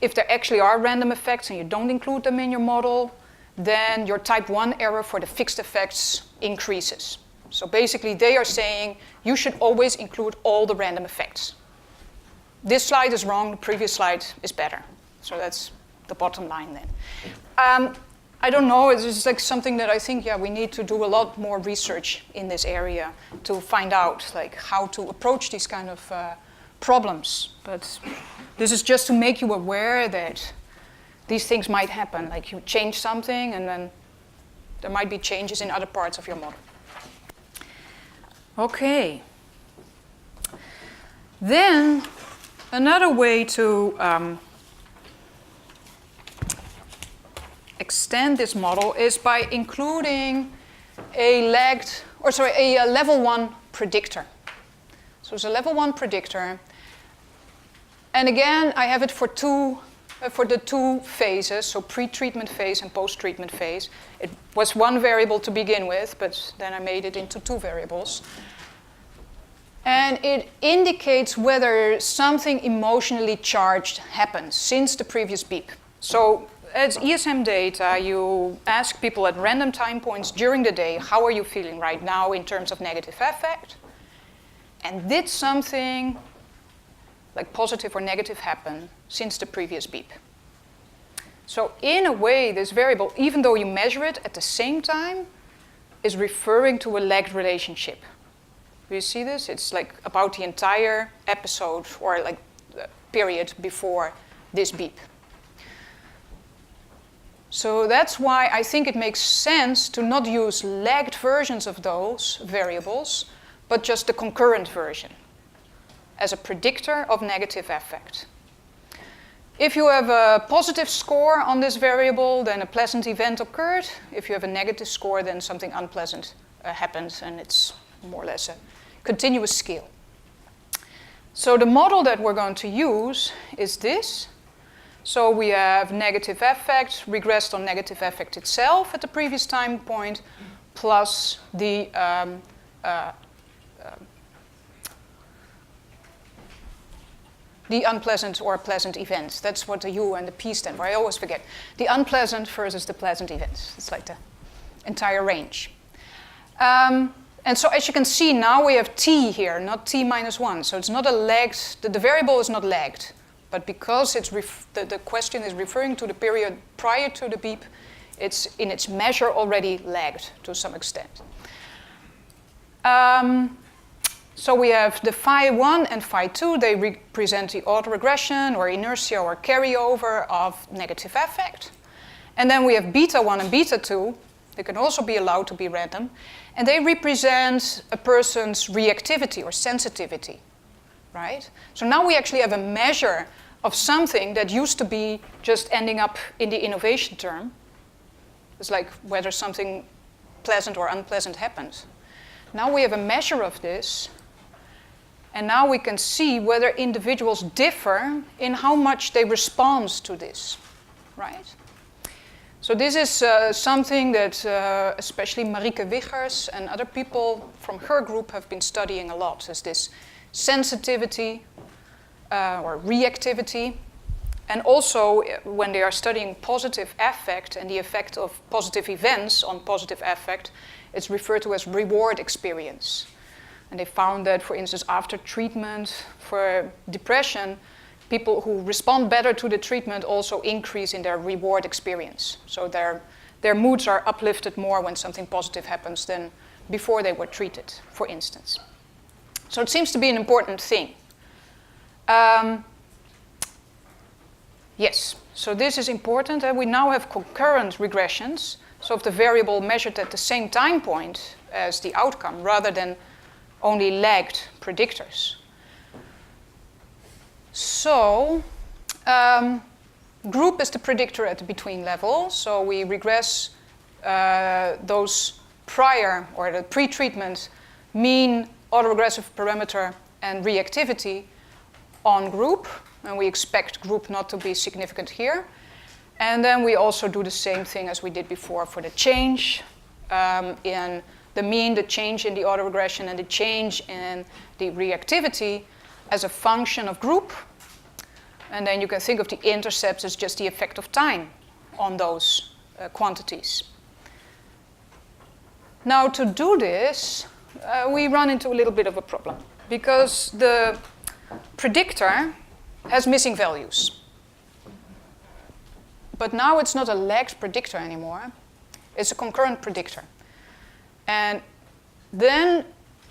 if there actually are random effects and you don't include them in your model, then your type 1 error for the fixed effects increases. So basically they are saying you should always include all the random effects. This slide is wrong, the previous slide is better. So that's the bottom line then. I don't know, it's just like something that I think, we need to do a lot more research in this area to find out like how to approach these kind of problems. But this is just to make you aware that these things might happen. Like you change something and then there might be changes in other parts of your model. Okay. Then another way to extend this model is by including a level 1 predictor. So it's a level 1 predictor. And again, I have it for the two phases, so pre-treatment phase and post-treatment phase. It was one variable to begin with, but then I made it into 2 variables. And it indicates whether something emotionally charged happens since the previous beep. So as ESM data, you ask people at random time points during the day, how are you feeling right now in terms of negative affect? And did something like positive or negative happen since the previous beep? So in a way, this variable, even though you measure it at the same time, is referring to a lagged relationship. Do you see this? It's like about the entire episode or like the period before this beep. So that's why I think it makes sense to not use lagged versions of those variables, but just the concurrent version as a predictor of negative affect. If you have a positive score on this variable, then a pleasant event occurred. If you have a negative score, then something unpleasant happens, and it's more or less a continuous scale. So the model that we're going to use is this. So we have negative affect regressed on negative affect itself at the previous time point, plus the unpleasant or pleasant events. That's what the U and the P stand for. I always forget. The unpleasant versus the pleasant events. It's like the entire range. And so as you can see, now we have T here, not T minus 1. So it's not a lagged, the variable is not lagged. But because it's the question is referring to the period prior to the beep, It's in its measure already lagged to some extent. So we have the phi 1 and phi 2. They represent the autoregression or inertia or carryover of negative affect. And then we have beta 1 and beta 2. They can also be allowed to be random. And they represent a person's reactivity or sensitivity, right? So now we actually have a measure of something that used to be just ending up in the innovation term. It's like whether something pleasant or unpleasant happens. Now we have a measure of this. And now we can see whether individuals differ in how much they respond to this, right? So this is something that especially Marieke Wiggers and other people from her group have been studying a lot, is this sensitivity or reactivity. And also when they are studying positive affect and the effect of positive events on positive affect, it's referred to as reward experience. And they found that, for instance, after treatment for depression, people who respond better to the treatment also increase in their reward experience. So their moods are uplifted more when something positive happens than before they were treated, for instance. So it seems to be an important thing. Yes, so this is important. We now have concurrent regressions. So if the variable measured at the same time point as the outcome, rather than only lagged predictors. So group is the predictor at the between level. So we regress those prior or the pre-treatment mean, autoregressive parameter, and reactivity on group. And we expect group not to be significant here. And then we also do the same thing as we did before for the change in the mean, the change in the autoregression, and the change in the reactivity as a function of group. And then you can think of the intercepts as just the effect of time on those quantities. Now, to do this, we run into a little bit of a problem, because the predictor has missing values. But now it's not a lagged predictor anymore. It's a concurrent predictor. And then,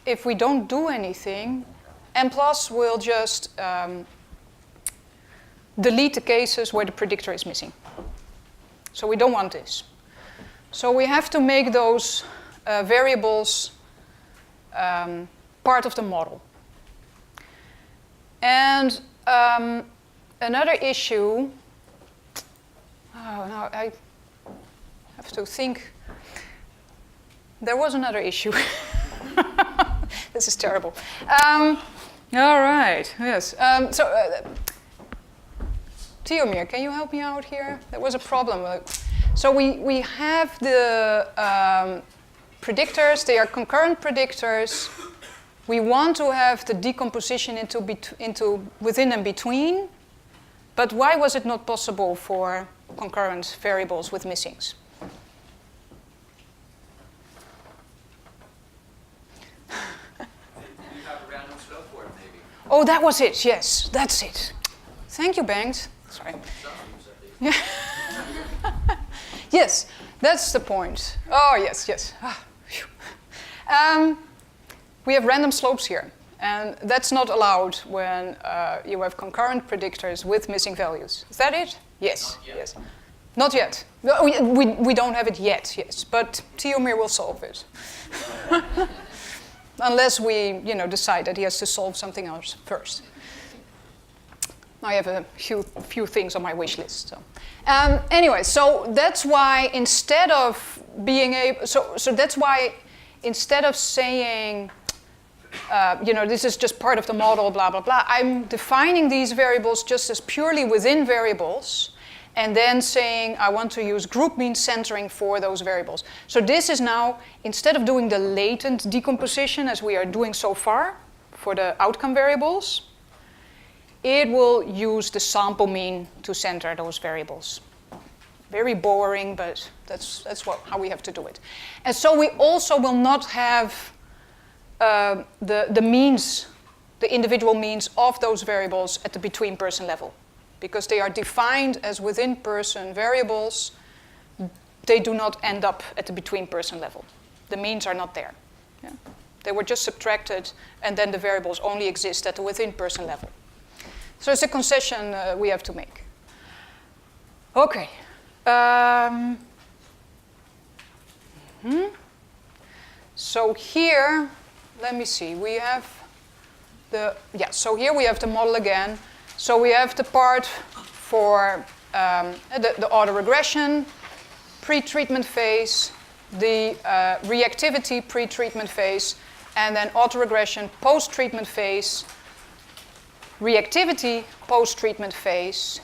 if we don't do anything, Mplus will just delete the cases where the predictor is missing. So we don't want this. So we have to make those variables part of the model. And another issue, now I have to think. There was another issue. This is terrible. All right, yes. Theomir, can you help me out here? There was a problem. So we have the predictors. They are concurrent predictors. We want to have the decomposition into within and between. But why was it not possible for concurrent variables with missings? Oh, that was it, yes, that's it. Thank you, Bengt. Sorry. Yeah. Yes, that's the point. Oh, yes, yes. We have random slopes here, and that's not allowed when you have concurrent predictors with missing values. Is that it? Yes, yes. Not yet. We don't have it yet, yes, but Theomir will solve it. Unless we, decide that he has to solve something else first. I have a few things on my wish list. So, anyway, so that's why instead of being able, so that's why instead of saying, this is just part of the model, blah blah blah, I'm defining these variables just as purely within variables. And then saying, I want to use group mean centering for those variables. So this is now, instead of doing the latent decomposition as we are doing so far for the outcome variables, it will use the sample mean to center those variables. Very boring, but that's how we have to do it. And so we also will not have the means, the individual means of those variables at the between person level, because they are defined as within person variables they do not end up at the between-person level. The means are not there. Yeah? They were just subtracted, and then the variables only exist at the within-person level. So it's a concession we have to make. Okay. So here, let me see, we have so here we have the model again. So we have the part for the autoregression, pre-treatment phase, the reactivity pre-treatment phase, and then autoregression post-treatment phase, reactivity post-treatment phase.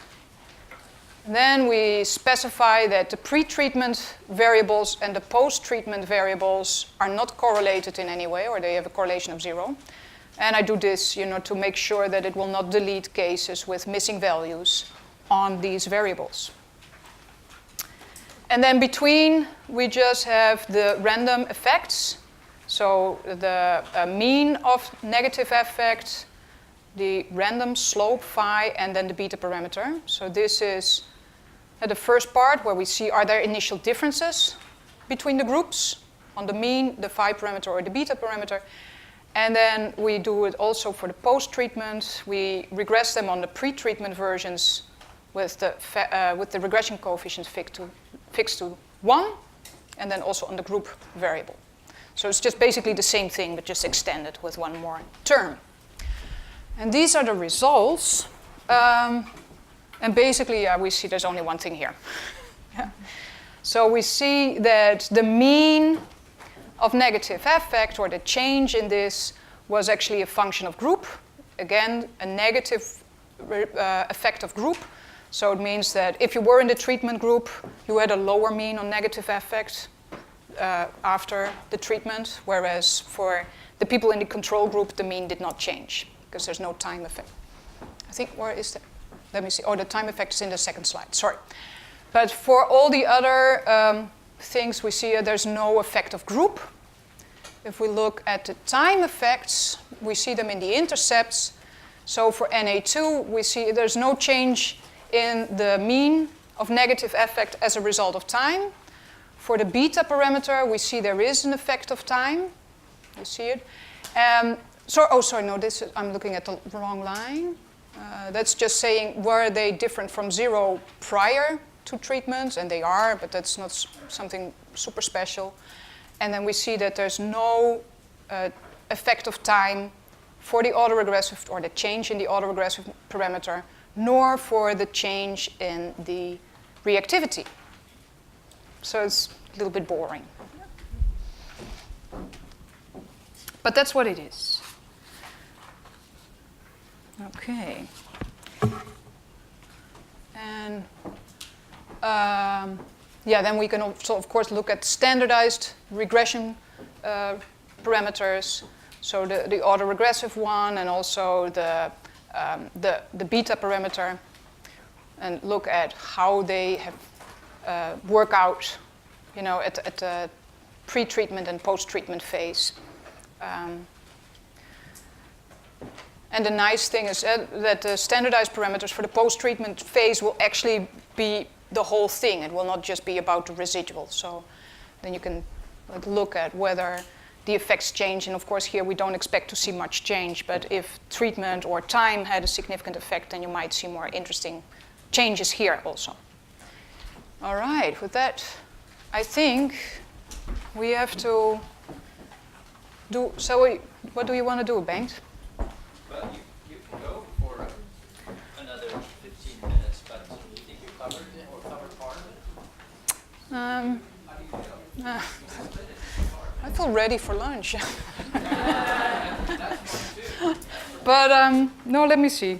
Then we specify that the pre-treatment variables and the post-treatment variables are not correlated in any way, or they have a correlation of 0. And I do this, to make sure that it will not delete cases with missing values on these variables. And then between, we just have the random effects. So the mean of negative effect, the random slope phi, and then the beta parameter. So this is the first part where we see, are there initial differences between the groups on the mean, the phi parameter, or the beta parameter. And then we do it also for the post-treatment. We regress them on the pre-treatment versions with the regression coefficient fixed to 1, and then also on the group variable. So it's just basically the same thing, but just extended with one more term. And these are the results. And basically, we see there's only one thing here. Yeah. So we see that the mean of negative effect, or the change in this, was actually a function of group. Again, a negative effect of group. So it means that if you were in the treatment group, you had a lower mean on negative effect after the treatment, whereas for the people in the control group, the mean did not change, because there's no time effect. I think, where is that? Let me see. Oh, the time effect is in the second slide. Sorry. But for all the other things we see, there's no effect of group. If we look at the time effects, we see them in the intercepts. So for Na2, we see there's no change in the mean of negative effect as a result of time. For the beta parameter, we see there is an effect of time. You see it. I'm looking at the wrong line. That's just saying, were they different from 0 prior to treatment? And they are, but that's not something super special. And then we see that there's no effect of time for the autoregressive, or the change in the autoregressive parameter, nor for the change in the reactivity. So it's a little bit boring. But that's what it is. Okay. And then we can also, of course, look at standardized regression parameters. So the autoregressive one, and also the beta parameter, and look at how they have work out, at the pre-treatment and post-treatment phase. And the nice thing is that the standardized parameters for the post-treatment phase will actually be the whole thing. It will not just be about the residual. So then you can look at whether the effects change. And of course, here we don't expect to see much change. But if treatment or time had a significant effect, then you might see more interesting changes here also. All right, with that, I think we have to do. So what do you want to do, Bengt? Well, you can go for another 15 minutes, but do you think you covered it or covered part of it? I feel ready for lunch. But no, let me see. You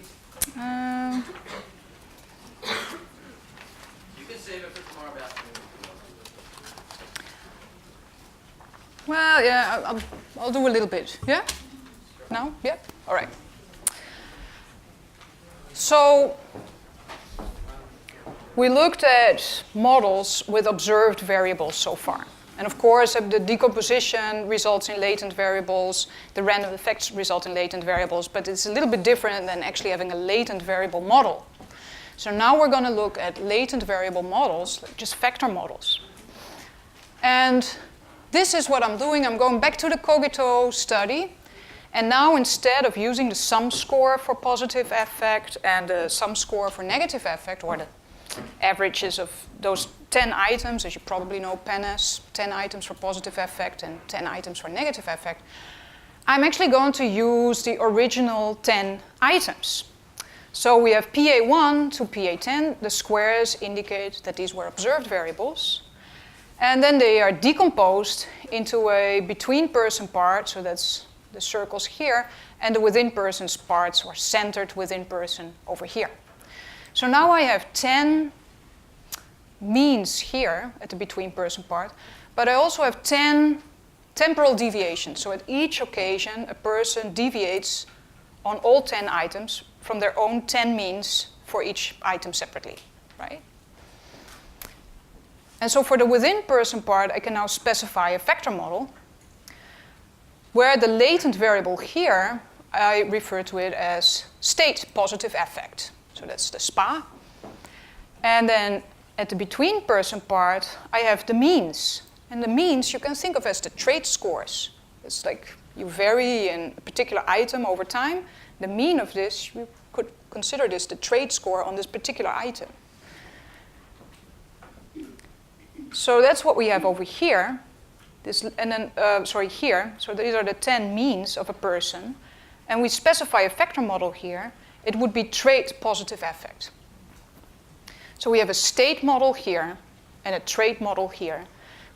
can save it for tomorrow afternoon. Well, yeah, I'll do a little bit. Yeah? No? Yeah? All right. So we looked at models with observed variables so far. And of course, the decomposition results in latent variables, the random effects result in latent variables, but it's a little bit different than actually having a latent variable model. So now we're going to look at latent variable models, just vector models. And this is what I'm doing. I'm going back to the Cogito study. And now instead of using the sum score for positive affect and the sum score for negative affect, or the averages of those 10 items, as you probably know, PANAS, 10 items for positive affect and 10 items for negative affect, I'm actually going to use the original 10 items. So we have PA1 to PA10. The squares indicate that these were observed variables. And then they are decomposed into a between-person part, so that's the circles here, and the within-persons parts, or centered within-person over here. So now I have 10 means here at the between-person part, but I also have 10 temporal deviations. So at each occasion, a person deviates on all 10 items from their own 10 means for each item separately, right? And so for the within-person part, I can now specify a vector model where the latent variable here, I refer to it as state positive affect. So that's the SPA. And then at the between-person part, I have the means. And the means you can think of as the trait scores. It's like you vary in a particular item over time. The mean of this, you could consider this the trait score on this particular item. So that's what we have over here. This, and then, here. So these are the 10 means of a person. And we specify a vector model here. It would be trait positive affect. So we have a state model here and a trait model here.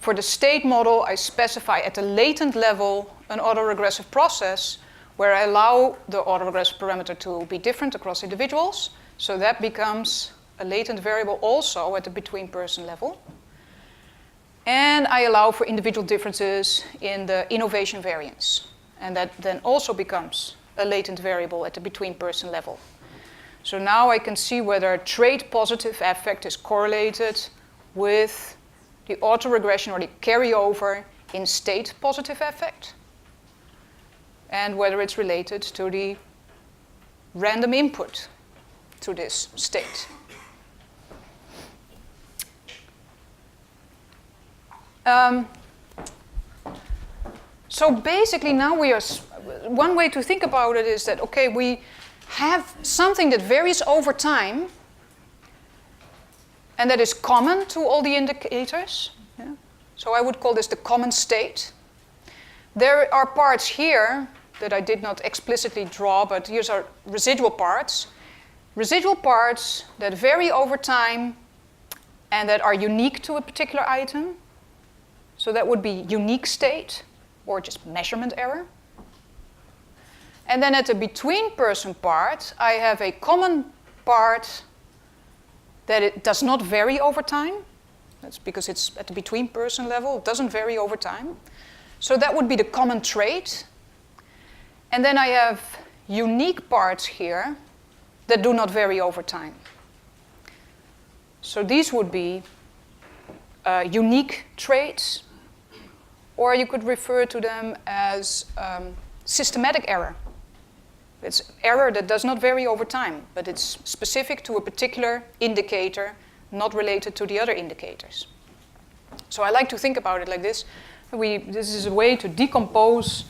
For the state model, I specify at the latent level an autoregressive process where I allow the autoregressive parameter to be different across individuals. So that becomes a latent variable also at the between-person level. And I allow for individual differences in the innovation variance. And that then also becomes a latent variable at the between-person level. So now I can see whether trait positive affect is correlated with the autoregression or the carryover in state positive affect, and whether it's related to the random input to this state. So basically now one way to think about it is that, okay, we have something that varies over time and that is common to all the indicators. Yeah? So I would call this the common state. There are parts here that I did not explicitly draw, but here's our residual parts. Residual parts that vary over time and that are unique to a particular item. So that would be unique state or just measurement error. And then at the between-person part, I have a common part that it does not vary over time. That's because it's at the between-person level. It doesn't vary over time. So that would be the common trait. And then I have unique parts here that do not vary over time. So these would be unique traits, or you could refer to them as systematic error. It's error that does not vary over time, but it's specific to a particular indicator, not related to the other indicators. So I like to think about it like this. This is a way to decompose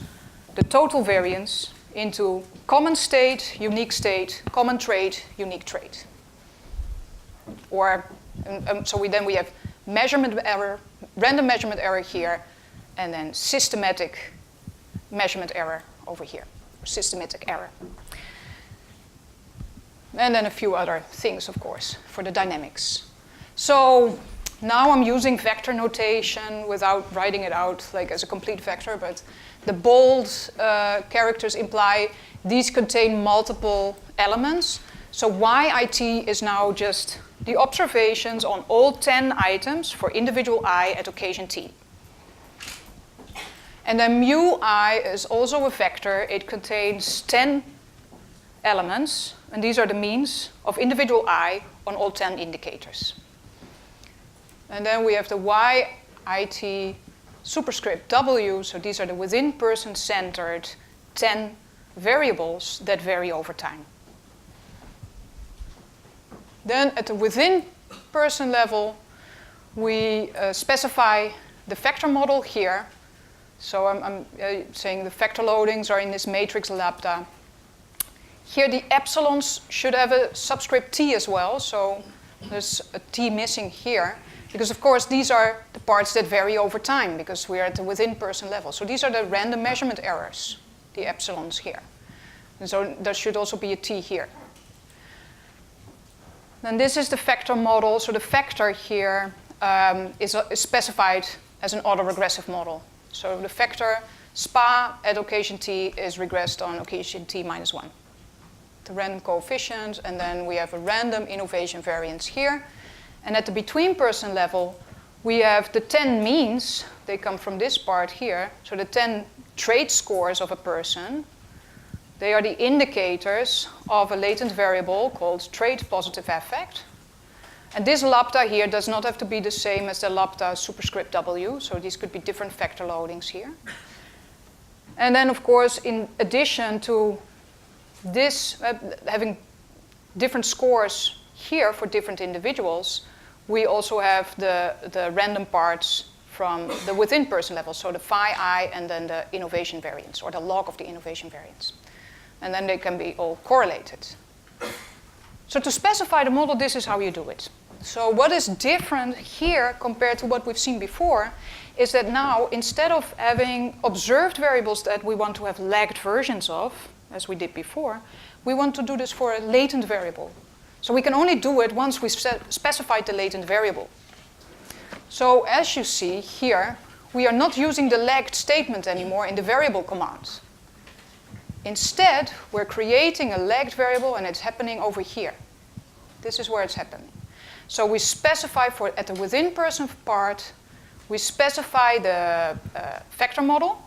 the total variance into common state, unique state, common trait, unique trait. Or, so we have measurement error, random measurement error here, and then systematic measurement error over here, systematic error. And then a few other things, of course, for the dynamics. So now I'm using vector notation without writing it out like as a complete vector, but the bold characters imply these contain multiple elements. So YIT is now just the observations on all 10 items for individual I at occasion T. And then mu I is also a vector. It contains 10 elements, and these are the means of individual I on all 10 indicators. And then we have the YIT superscript W, so these are the within-person centered 10 variables that vary over time. Then at the within-person level, we specify the vector model here. So I'm saying the vector loadings are in this matrix lambda. Here the epsilons should have a subscript t as well, so there's a t missing here. Because of course these are the parts that vary over time because we are at the within person level. So these are the random measurement errors, the epsilons here. And so there should also be a t here. Then this is the vector model. So the vector here is specified as an autoregressive model. So the vector SPA at occasion t is regressed on occasion t minus 1. The random coefficient, and then we have a random innovation variance here. And at the between person level, we have the 10 means. They come from this part here. So the 10 trait scores of a person, they are the indicators of a latent variable called trait positive affect. And this lambda here does not have to be the same as the lambda superscript W, so these could be different vector loadings here. And then, of course, in addition to this, having different scores here for different individuals, we also have the random parts from the within person level, so the phi I and then the innovation variance, or the log of the innovation variance. And then they can be all correlated. So to specify the model, this is how you do it. So what is different here compared to what we've seen before is that now, instead of having observed variables that we want to have lagged versions of, as we did before, we want to do this for a latent variable. So we can only do it once we specified the latent variable. So as you see here, we are not using the lagged statement anymore in the variable command. Instead, we're creating a lagged variable, and it's happening over here. This is where it's happening. So we specify at the within person part, we specify the vector model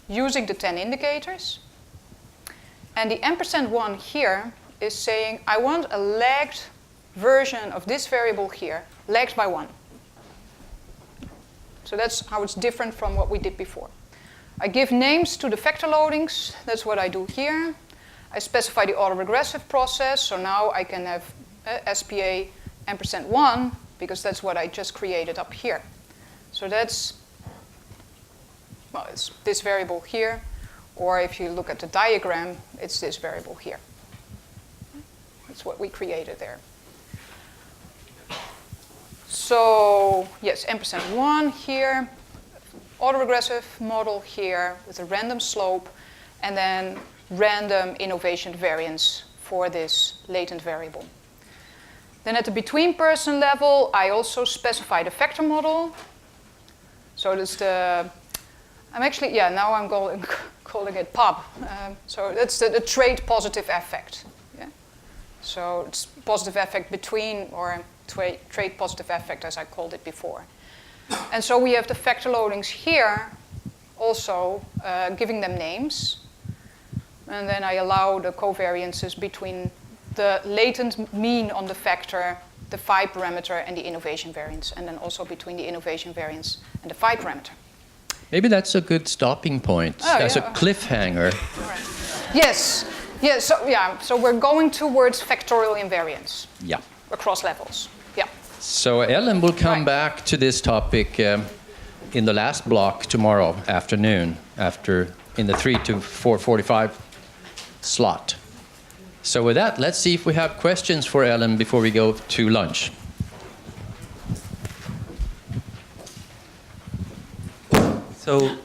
using the 10 indicators. And the %1 here is saying, I want a lagged version of this variable here, lagged by 1. So that's how it's different from what we did before. I give names to the vector loadings. That's what I do here. I specify the autoregressive process. So now I can have SPA %1, because that's what I just created up here. So that's, well, it's this variable here. Or if you look at the diagram, it's this variable here. That's what we created there. So yes, %1 here, autoregressive model here with a random slope, and then random innovation variance for this latent variable. Then at the between person level, I also specify the vector model. So that's the, I'm actually, yeah, now I'm calling it POB. So that's the trait positive affect. Yeah? So it's positive affect between, or trait positive affect as I called it before. And so we have the vector loadings here also giving them names. And then I allow the covariances between the latent mean on the vector, the phi parameter, and the innovation variance. And then also between the innovation variance and the phi parameter. Maybe that's a good stopping point as a cliffhanger. Right. Yes. Yes. So we're going towards factorial invariance. Yeah. Across levels. Yeah. So Ellen will come back to this topic in the last block tomorrow afternoon, in the 3 to 4:45 slot. So with that, let's see if we have questions for Ellen before we go to lunch. So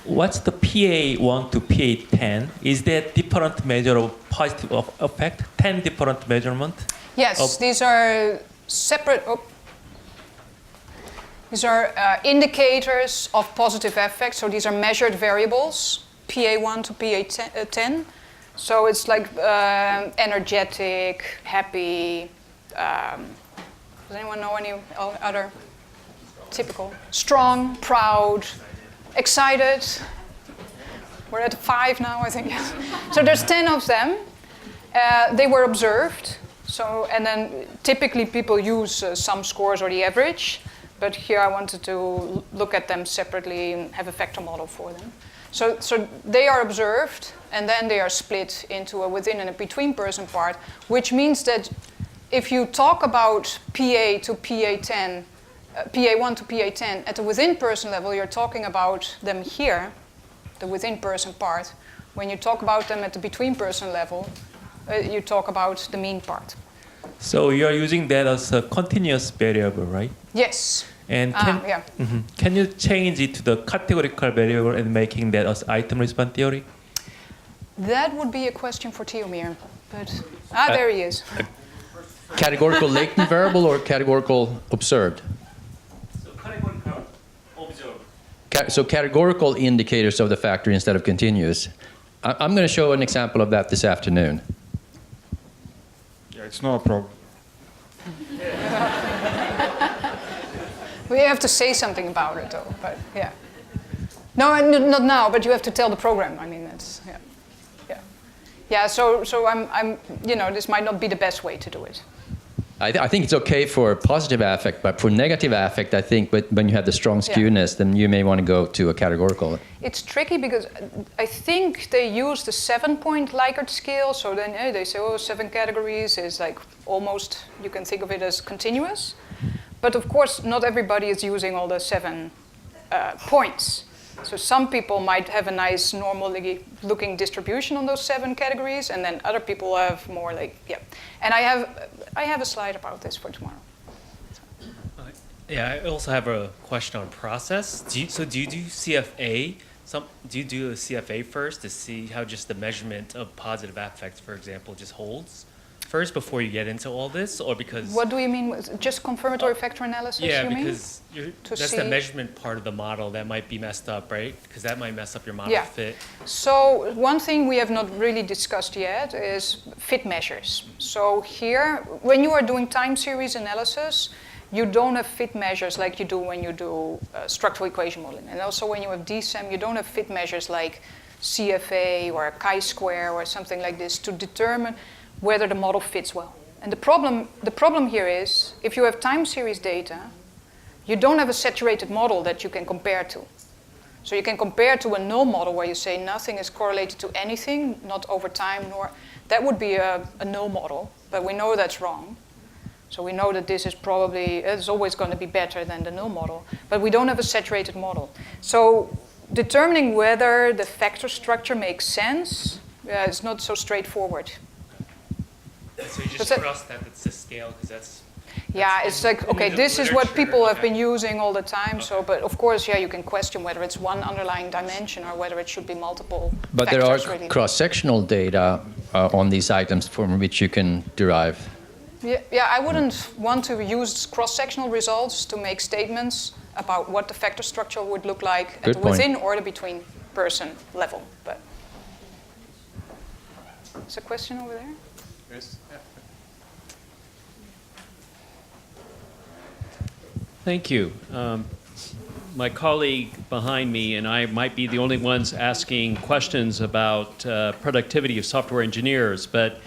what's the PA1 to PA10? Is that different measure of positive effect? 10 different measurement? Yes, these are separate. These are indicators of positive effect. So these are measured variables, PA1 to PA10. So it's like energetic, happy. Does anyone know any other typical? Strong, proud, excited. We're at 5 now, I think. So there's 10 of them. They were observed. So, and then typically people use some scores or the average. But here I wanted to look at them separately and have a vector model for them. So they are observed, and then they are split into a within and a between person part, which means that if you talk about PA to PA10 PA1 to PA10, at the within-person level, you're talking about them here, the within-person part. When you talk about them at the between-person level, you talk about the mean part. So you are using that as a continuous variable, right? Yes. And Yeah. can you change it to the categorical variable and making that as item response theory? That would be a question for Theomir, but there he is. Categorical latent variable or categorical observed? So categorical observed. So categorical indicators of the factor instead of continuous. I'm going to show an example of that this afternoon. Yeah, it's not a problem. We have to say something about it, though. But yeah, no, not now. But you have to tell the program. I mean, that's yeah. So I'm this might not be the best way to do it. I think it's okay for positive affect, but for negative affect, I think when you have the strong skewness, then you may want to go to a categorical. It's tricky because I think they use the 7-point Likert scale. So then they say, 7 categories is like almost, you can think of it as continuous. But of course, not everybody is using all the 7 points. So some people might have a nice normally looking distribution on those 7 categories, and then other people have more like, And I have a slide about this for tomorrow. Yeah, I also have a question on process. Do you do CFA? Do you do a CFA first to see how just the measurement of positive affect, for example, just holds first before you get into all this, or because? What do you mean? Just confirmatory factor analysis? Yeah, you because that's the measurement part of the model that might be messed up, right? Because that might mess up your model fit. So one thing we have not really discussed yet is fit measures. So here, when you are doing time series analysis, you don't have fit measures like you do when you do structural equation modeling. And also when you have DSEM, you don't have fit measures like CFA or chi-square or something like this to determine whether the model fits well. And the problem here is, if you have time series data, you don't have a saturated model that you can compare to. So you can compare to a null model where you say nothing is correlated to anything, not over time, nor that would be a null model, but we know that's wrong. So we know that this is it's always going to be better than the null model, but we don't have a saturated model. So determining whether the factor structure makes sense is not so straightforward. So you just trust that it's a scale because that's. Yeah, it's like, okay, this is what people have been using all the time. So, but of course, you can question whether it's one underlying dimension or whether it should be multiple. But there are really. cross-sectional data on these items from which you can derive. Yeah, I wouldn't want to use cross-sectional results to make statements about what the factor structure would look like at the within or the between person level. But there's a question over there. Yes. Thank you. My colleague behind me and I might be the only ones asking questions about productivity of software engineers, but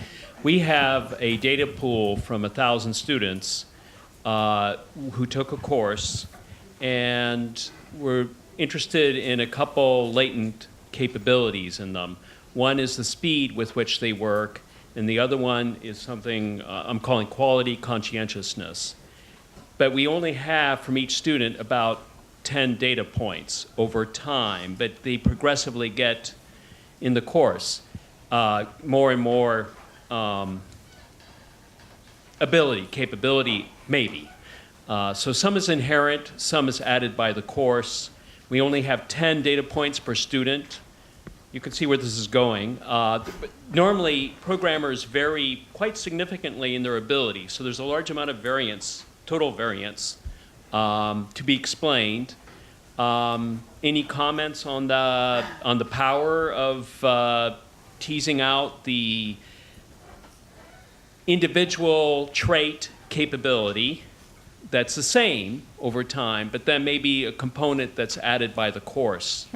we have a data pool from 1,000 students who took a course, and we're interested in a couple latent capabilities in them. One is the speed with which they work, and the other one is something I'm calling quality conscientiousness. But we only have from each student about 10 data points over time, but they progressively get in the course more and more capability, maybe. So some is inherent, some is added by the course. We only have 10 data points per student. You can see where this is going. Normally, programmers vary quite significantly in their ability, so there's a large amount of variance, total variance, to be explained. Any comments on the power of teasing out the individual trait capability that's the same over time, but then maybe a component that's added by the course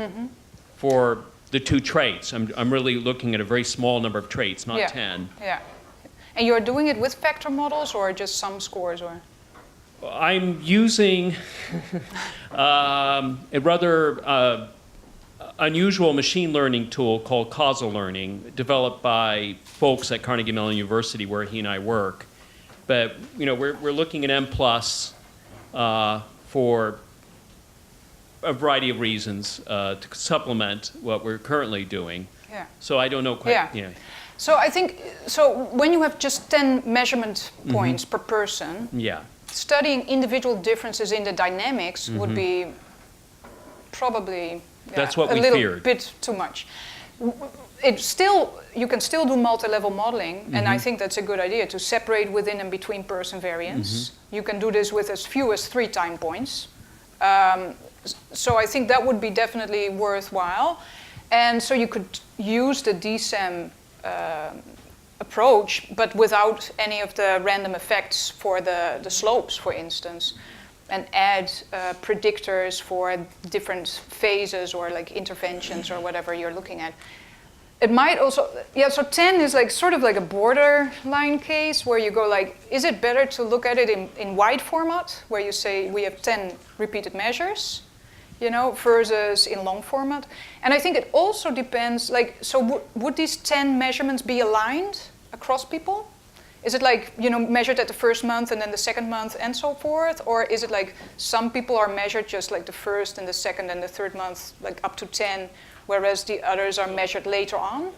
for the two traits? I'm really looking at a very small number of traits, not 10. Yeah. And you're doing it with factor models or just some scores? Or? I'm using a rather unusual machine learning tool called causal learning, developed by folks at Carnegie Mellon University, where he and I work. But we're looking at Mplus for a variety of reasons to supplement what we're currently doing. Yeah. So I don't know quite. Yeah. So I think, so when you have just 10 measurement points per person, Yeah. studying individual differences in the dynamics would be probably That's what a we little feared. bit too much. You can still do multi-level modeling, and I think that's a good idea to separate within and between person variance. You can do this with as few as 3 time points. So I think that would be definitely worthwhile. And so you could use the DSEM approach, but without any of the random effects for the slopes, for instance, and add predictors for different phases or like interventions or whatever you're looking at. It might also, so 10 is like sort of like a borderline case where you go like, is it better to look at it in wide format, where you say we have 10 repeated measures, versus in long format? And I think it also depends, like, so would these 10 measurements be aligned across people? Is it like, measured at the first month and then the second month and so forth? Or is it like some people are measured just like the first and the second and the third month, like up to 10, whereas the others are measured later on?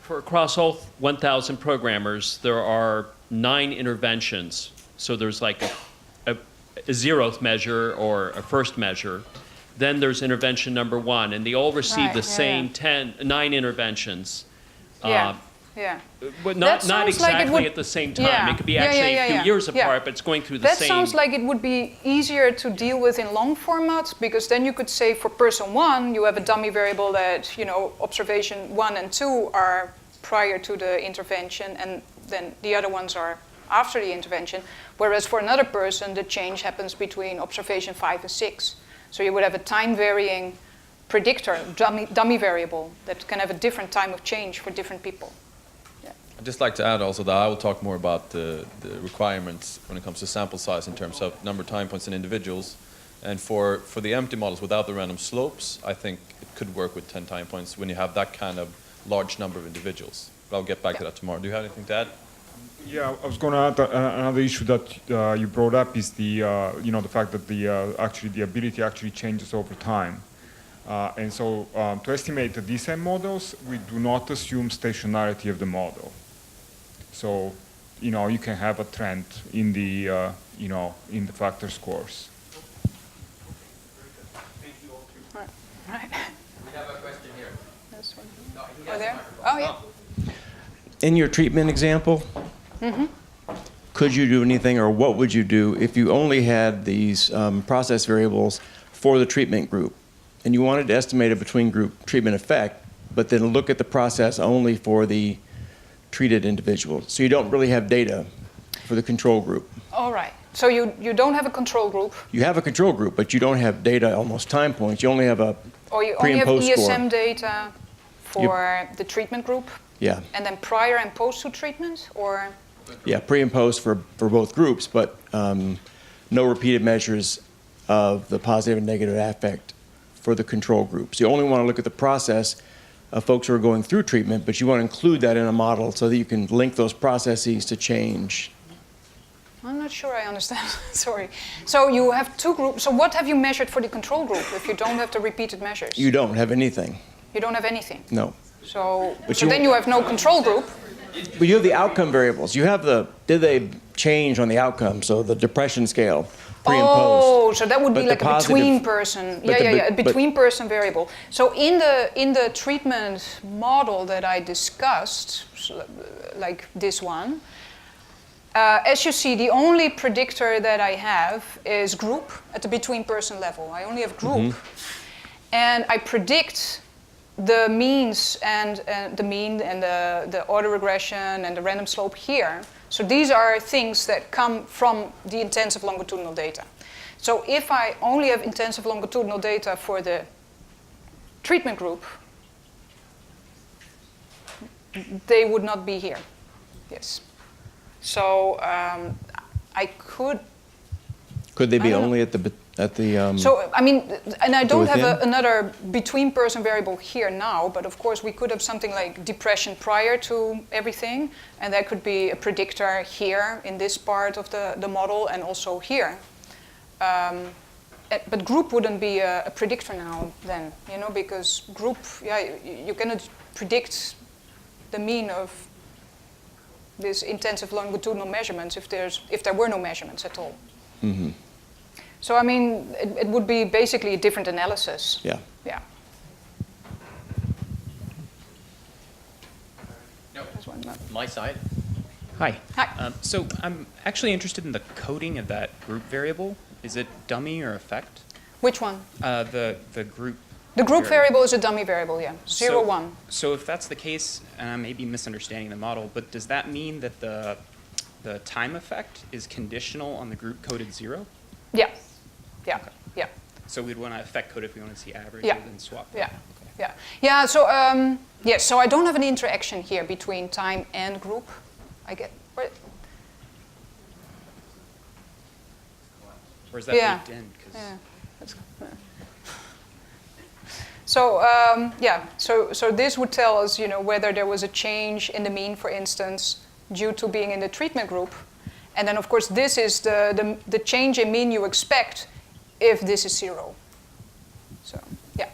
For across all 1,000 programmers, there are 9 interventions. So there's like a 0th measure or a first measure. Then there's intervention number 1, and they all receive the same 9 interventions. But not exactly at the same time. It could be actually a few years apart, but it's going through the same. That sounds like it would be easier to deal with in long formats, because then you could say for person 1, you have a dummy variable that, observation 1 and 2 are prior to the intervention, and then the other ones are after the intervention. Whereas for another person, the change happens between observation 5 and 6. So you would have a time varying predictor, dummy variable, that can have a different time of change for different people. I'd just like to add also that I will talk more about the requirements when it comes to sample size in terms of number of time points in individuals. And for the empty models without the random slopes, I think it could work with 10 time points when you have that kind of large number of individuals. But I'll get back to that tomorrow. Do you have anything to add? Yeah, I was going to add another issue that you brought up is the the fact that the ability actually changes over time. And so to estimate the DSEM models, we do not assume stationarity of the model. So, you can have a trend in the, in the factor scores. Thank you all. Right. We have a question here. This one. Oh, there? Oh, yeah. In your treatment example, could you do anything, or what would you do if you only had these process variables for the treatment group, and you wanted to estimate a between group treatment effect, but then look at the process only for the treated individuals? So you don't really have data for the control group. All right. So you don't have a control group. You have a control group, but you don't have data, almost time points. You only have a Or you pre only and have post DSM score. data for the treatment group? Yeah. And then prior and post to treatment, or? Yeah, pre and post for both groups, but no repeated measures of the positive and negative affect for the control group. So you only want to look at the process of folks who are going through treatment, but you want to include that in a model so that you can link those processes to change. I'm not sure I understand. Sorry. So you have 2 groups. So what have you measured for the control group if you don't have the repeated measures? You don't have anything. You don't have anything? No. So But then you have no control group. But you have the outcome variables. You have did they change on the outcome, so the depression scale, pre and post. Oh, so that would be But like the a positive- between person. but A between person variable. So in the treatment model that I discussed, like this one, as you see, the only predictor that I have is group at the between person level. I only have group. And I predict the means and the mean and the order regression and the random slope here. So these are things that come from the intensive longitudinal data. So if I only have intensive longitudinal data for the treatment group, they would not be here. Yes. So I could. Could they I be don't know. only at the So, I mean, and I don't have within? another between person variable here now, but of course we could have something like depression prior to everything, and that could be a predictor here in this part of the model and also here. But group wouldn't be a predictor now then, because group, you cannot predict the mean of these intensive longitudinal measurements if there were no measurements at all. Mm-hmm. So I mean, it would be basically a different analysis. Yeah. Yeah. No. My side. Hi. So I'm actually interested in the coding of that group variable. Is it dummy or effect? Which one? The group. The group variable is a dummy variable, yeah. 0, 1. So if that's the case, and I may be misunderstanding the model, but does that mean that the time effect is conditional on the group coded 0? Yeah. Yeah. Okay. Yeah. So we'd want to effect code if we want to see averages and swap. Yeah. Okay. Yeah. Yeah. So yes. So I don't have an interaction here between time and group. I get. Or is that baked in? Yeah. So so this would tell us, whether there was a change in the mean, for instance, due to being in the treatment group, and then of course this is the change in mean you expect if this is 0. So yeah.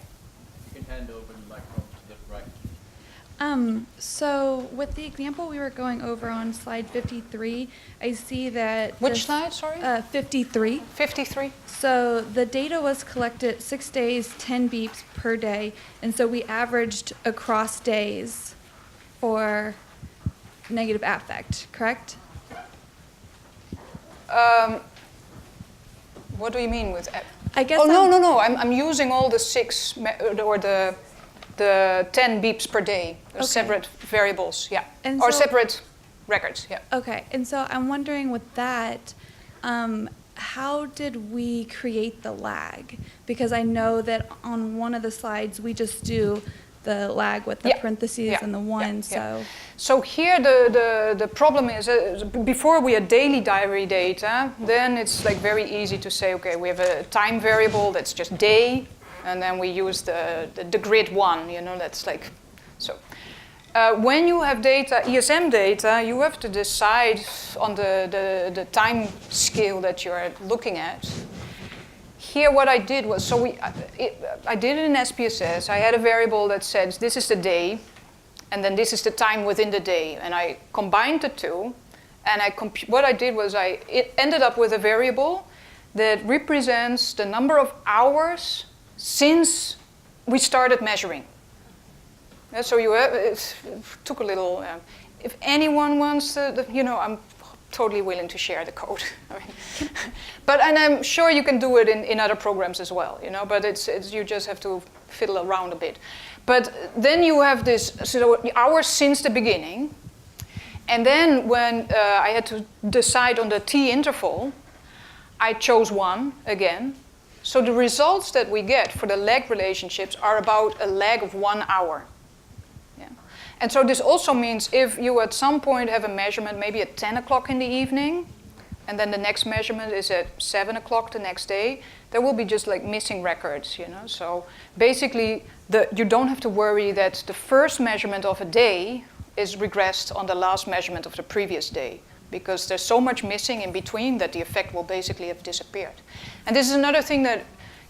You can hand over the microphone to the right. So with the example we were going over on slide 53, I see that Which slide? Sorry. 53. 53. So the data was collected 6 days, 10 beeps per day, and so we averaged across days for negative affect, correct? What do you mean with? I guess. Oh no! I'm using all the 6 or the 10 beeps per day. They're separate variables, yeah, And or so- separate records, yeah. Okay, and so I'm wondering with that, how did we create the lag? Because I know that on one of the slides we just do the lag with the parentheses and the 1. So here the problem is before we had daily diary data, then it's like very easy to say, okay, we have a time variable that's just day, and then we use the grid 1. That's like so. When you have data, ESM data, you have to decide on the time scale that you're looking at. Here what I did was, I did it in SPSS. I had a variable that says this is the day, and then this is the time within the day. And I combined the two, and what I did was it ended up with a variable that represents the number of hours since we started measuring. Yeah, so it took a little. If anyone wants to, I'm totally willing to share the code. And I'm sure you can do it in other programs as well. But it's you just have to fiddle around a bit. But then you have this the hours since the beginning, and then when I had to decide on the t interval, I chose 1 again. So the results that we get for the lag relationships are about a lag of 1 hour. Yeah. And so this also means if you at some point have a measurement maybe at 10 o'clock in the evening, and then the next measurement is at 7 o'clock the next day, there will be just like missing records, So basically, you don't have to worry that the first measurement of a day is regressed on the last measurement of the previous day, because there's so much missing in between that the effect will basically have disappeared. And this is another thing that,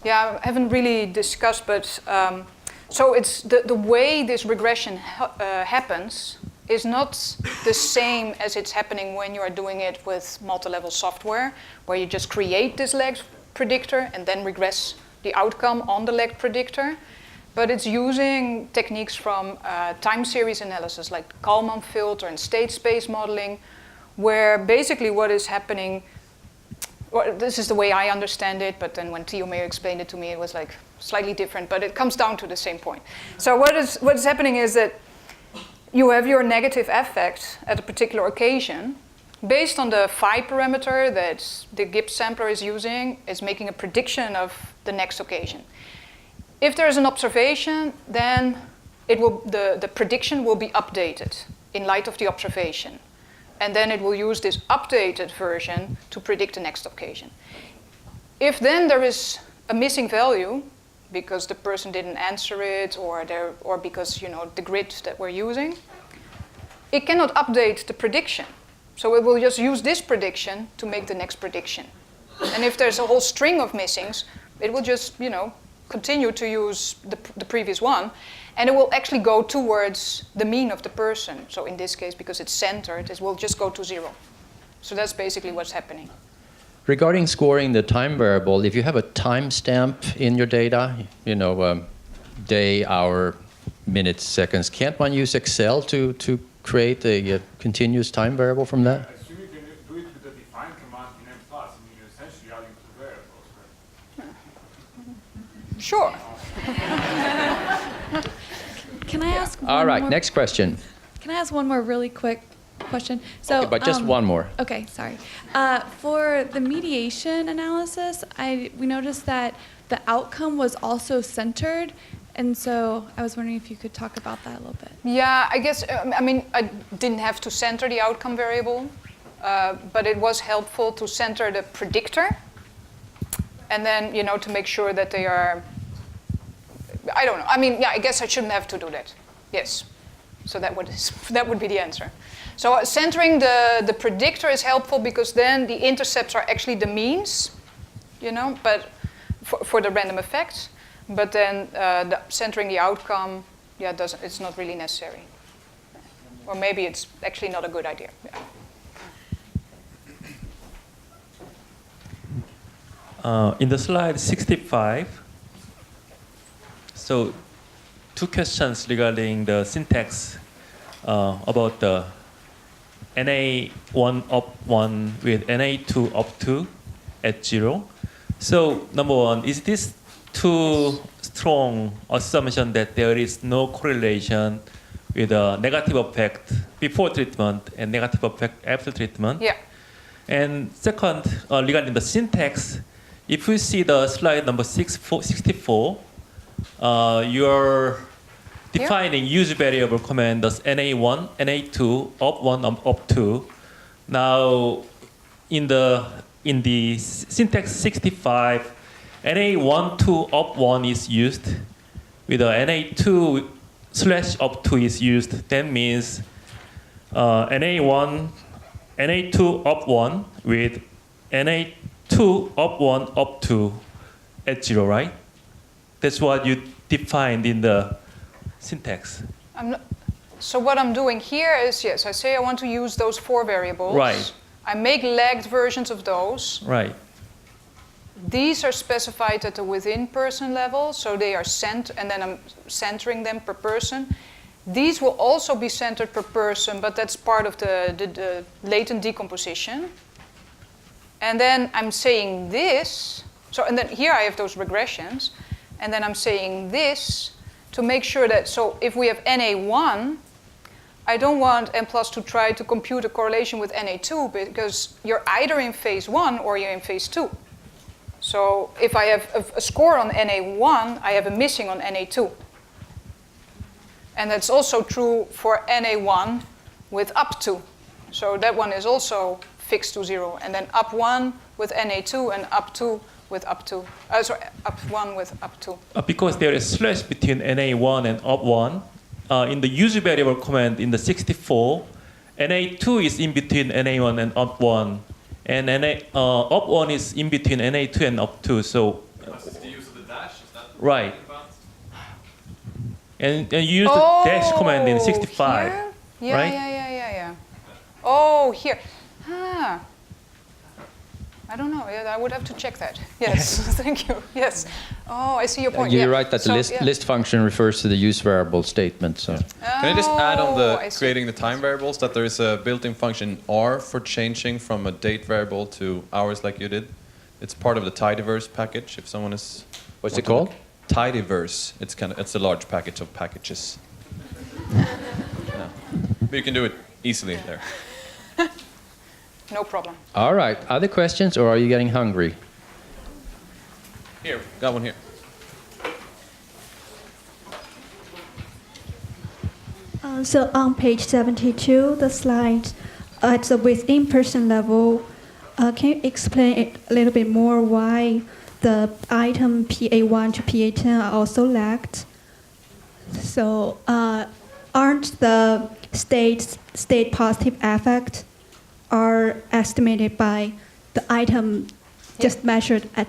I haven't really discussed, but so it's the way this regression happens is not the same as it's happening when you are doing it with multi-level software, where you just create this lag predictor and then regress the outcome on the lag predictor. But it's using techniques from time series analysis, like Kalman filter and state space modeling, where basically what is happening, well, this is the way I understand it, but then when Theo Mayer explained it to me, it was like slightly different, but it comes down to the same point. So what is happening is that you have your negative affect at a particular occasion. Based on the phi parameter that the Gibbs sampler is using, is making a prediction of the next occasion. If there is an observation, then the prediction will be updated in light of the observation. And then it will use this updated version to predict the next occasion. If then there is a missing value, because the person didn't answer it, or because the grid that we're using, it cannot update the prediction. So it will just use this prediction to make the next prediction. And if there's a whole string of missings, it will just, continue to use the previous one, and it will actually go towards the mean of the person. So in this case, because it's centered, it will just go to 0. So that's basically what's happening. Regarding scoring the time variable, if you have a timestamp in your data, day, hour, minutes, seconds, can't one use Excel to create a continuous time variable from that? I assume you can do it with the define command in Mplus. You're essentially adding two variables, right? Sure. Can I ask All one right, more? next question. Can I ask one more really quick question? So, Okay, but just one more. Okay, sorry. For the mediation analysis, we noticed that the outcome was also centered, and so I was wondering if you could talk about that a little bit. Yeah, I guess, I didn't have to center the outcome variable, but it was helpful to center the predictor, and then, to make sure that they are, I don't know. I guess I shouldn't have to do that. Yes. So that would be the answer. So centering the predictor is helpful because then the intercepts are actually the means, but for the random effects. But then centering the outcome, it's not really necessary. Or maybe it's actually not a good idea. Yeah. In the slide 65, so 2 questions regarding the syntax about the NA1 up 1 with NA2 up 2 at 0. So number 1, is this too strong assumption that there is no correlation with a negative effect before treatment and negative effect after treatment? Yeah. And second, regarding the syntax, if you see the slide number 64, you're defining use variable command as NA1, NA2, up 1, up 2. Now, in the syntax 65, NA1, 2, up 1 is used. With a NA2 / up 2 is used. That means NA2 up 1 with NA2 up 1 up 2 at 0, right? That's what you defined in the syntax. So what I'm doing here is, yes, I say I want to use those 4 variables. Right. I make lagged versions of those. Right. These are specified at the within person level, so they are and then I'm centering them per person. These will also be centered per person, but that's part of the latent decomposition. And then I'm saying this, and then here I have those regressions, and then I'm saying this to make sure that, so if we have NA1, I don't want Mplus to try to compute a correlation with NA2 because you're either in phase 1 or you're in phase 2. So if I have a score on NA1, I have a missing on NA2. And that's also true for NA1 with up 2. So that one is also fixed to 0. And then up 1 with NA2 and up 2 with up 2. Up 1 with up 2. Because there is slash between NA1 and up 1, in the use variable command in the 64, NA2 is in between NA1 and up 1. And up 1 is in between NA2 and up 2. So That's the use of the dash? Is that right. And you use the dash command in 65. Here? Yeah, right? Yeah. Oh, here. I don't know. Yeah, I would have to check that. Yes, thank you. Yes. Oh, I see your point. You're yeah. right that the list function refers to the use variable statement. So. Can I just add on I see. creating the time variables that there is a built-in function R for changing from a date variable to hours like you did? It's part of the tidyverse package. If someone is What's it called? Tidyverse. It's a large package of packages. Yeah. But you can do it easily there. No problem. All right. Other questions, or are you getting hungry? Here, got one here. So on page 72, the slide at the within person level, can you explain it a little bit more why the item PA1 to PA10 are also lagged? So aren't the state positive affect are estimated by the item just measured at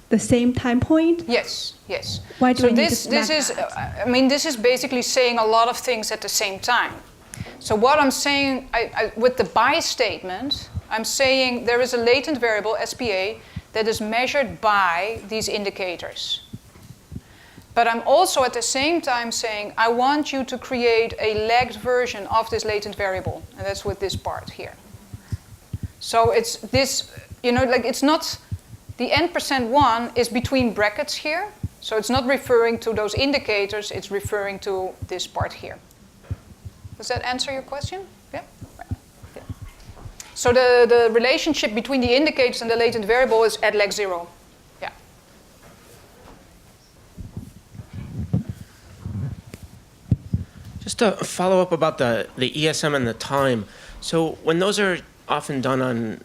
the same time point? Yes, yes. Why do so we need this to map is, that? I mean, this is basically saying a lot of things at the same time. So what I'm saying with the by statement, I'm saying there is a latent variable, SPA, that is measured by these indicators. But I'm also at the same time saying, I want you to create a lagged version of this latent variable. And that's with this part here. So it's this, you know, like it's not, the n%1 is between brackets here. So it's not referring to those indicators, it's referring to this part here. Does that answer your question? Yeah? Right. Yeah. So the relationship between the indicators and the latent variable is at lag 0. Yeah. Just to follow up about the ESM and the time. So when those are often done on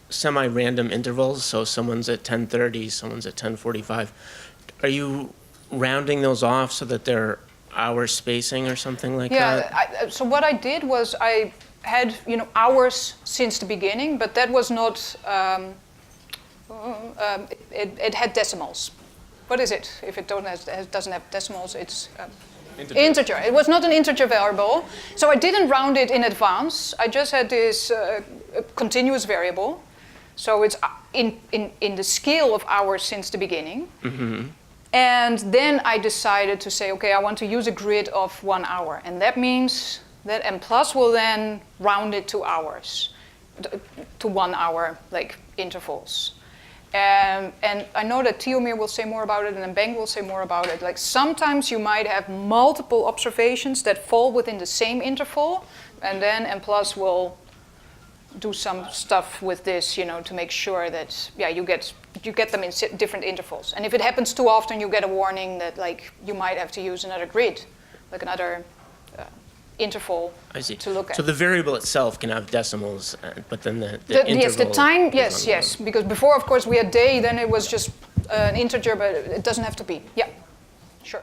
semi-random intervals, so someone's at 10:30, someone's at 10:45, are you rounding those off so that they're hour spacing or something like that? Yeah, so what I did was I had, you know, hours since the beginning, but that was not, it had decimals. What is it? If it doesn't have decimals, it's integer. It was not an integer variable. So I didn't round it in advance. I just had this continuous variable. So it's in the scale of hours since the beginning. Mm-hmm. And then I decided to say, okay, I want to use a grid of 1 hour. And that means that Mplus will then round it to hours, to 1 hour, like, intervals. And I know that Tiomir will say more about it, and then Beng will say more about it. Like, sometimes you might have multiple observations that fall within the same interval, and then Mplus will do some stuff with this, you know, to make sure that, yeah, you get them in different intervals. And if it happens too often, you get a warning that, like, you might have to use another grid, like another interval to look at. So the variable itself can have decimals, but then the interval... Yes, the time, yes, because before, of course, we had day, then it was just an integer, but it doesn't have to be. Yeah, sure.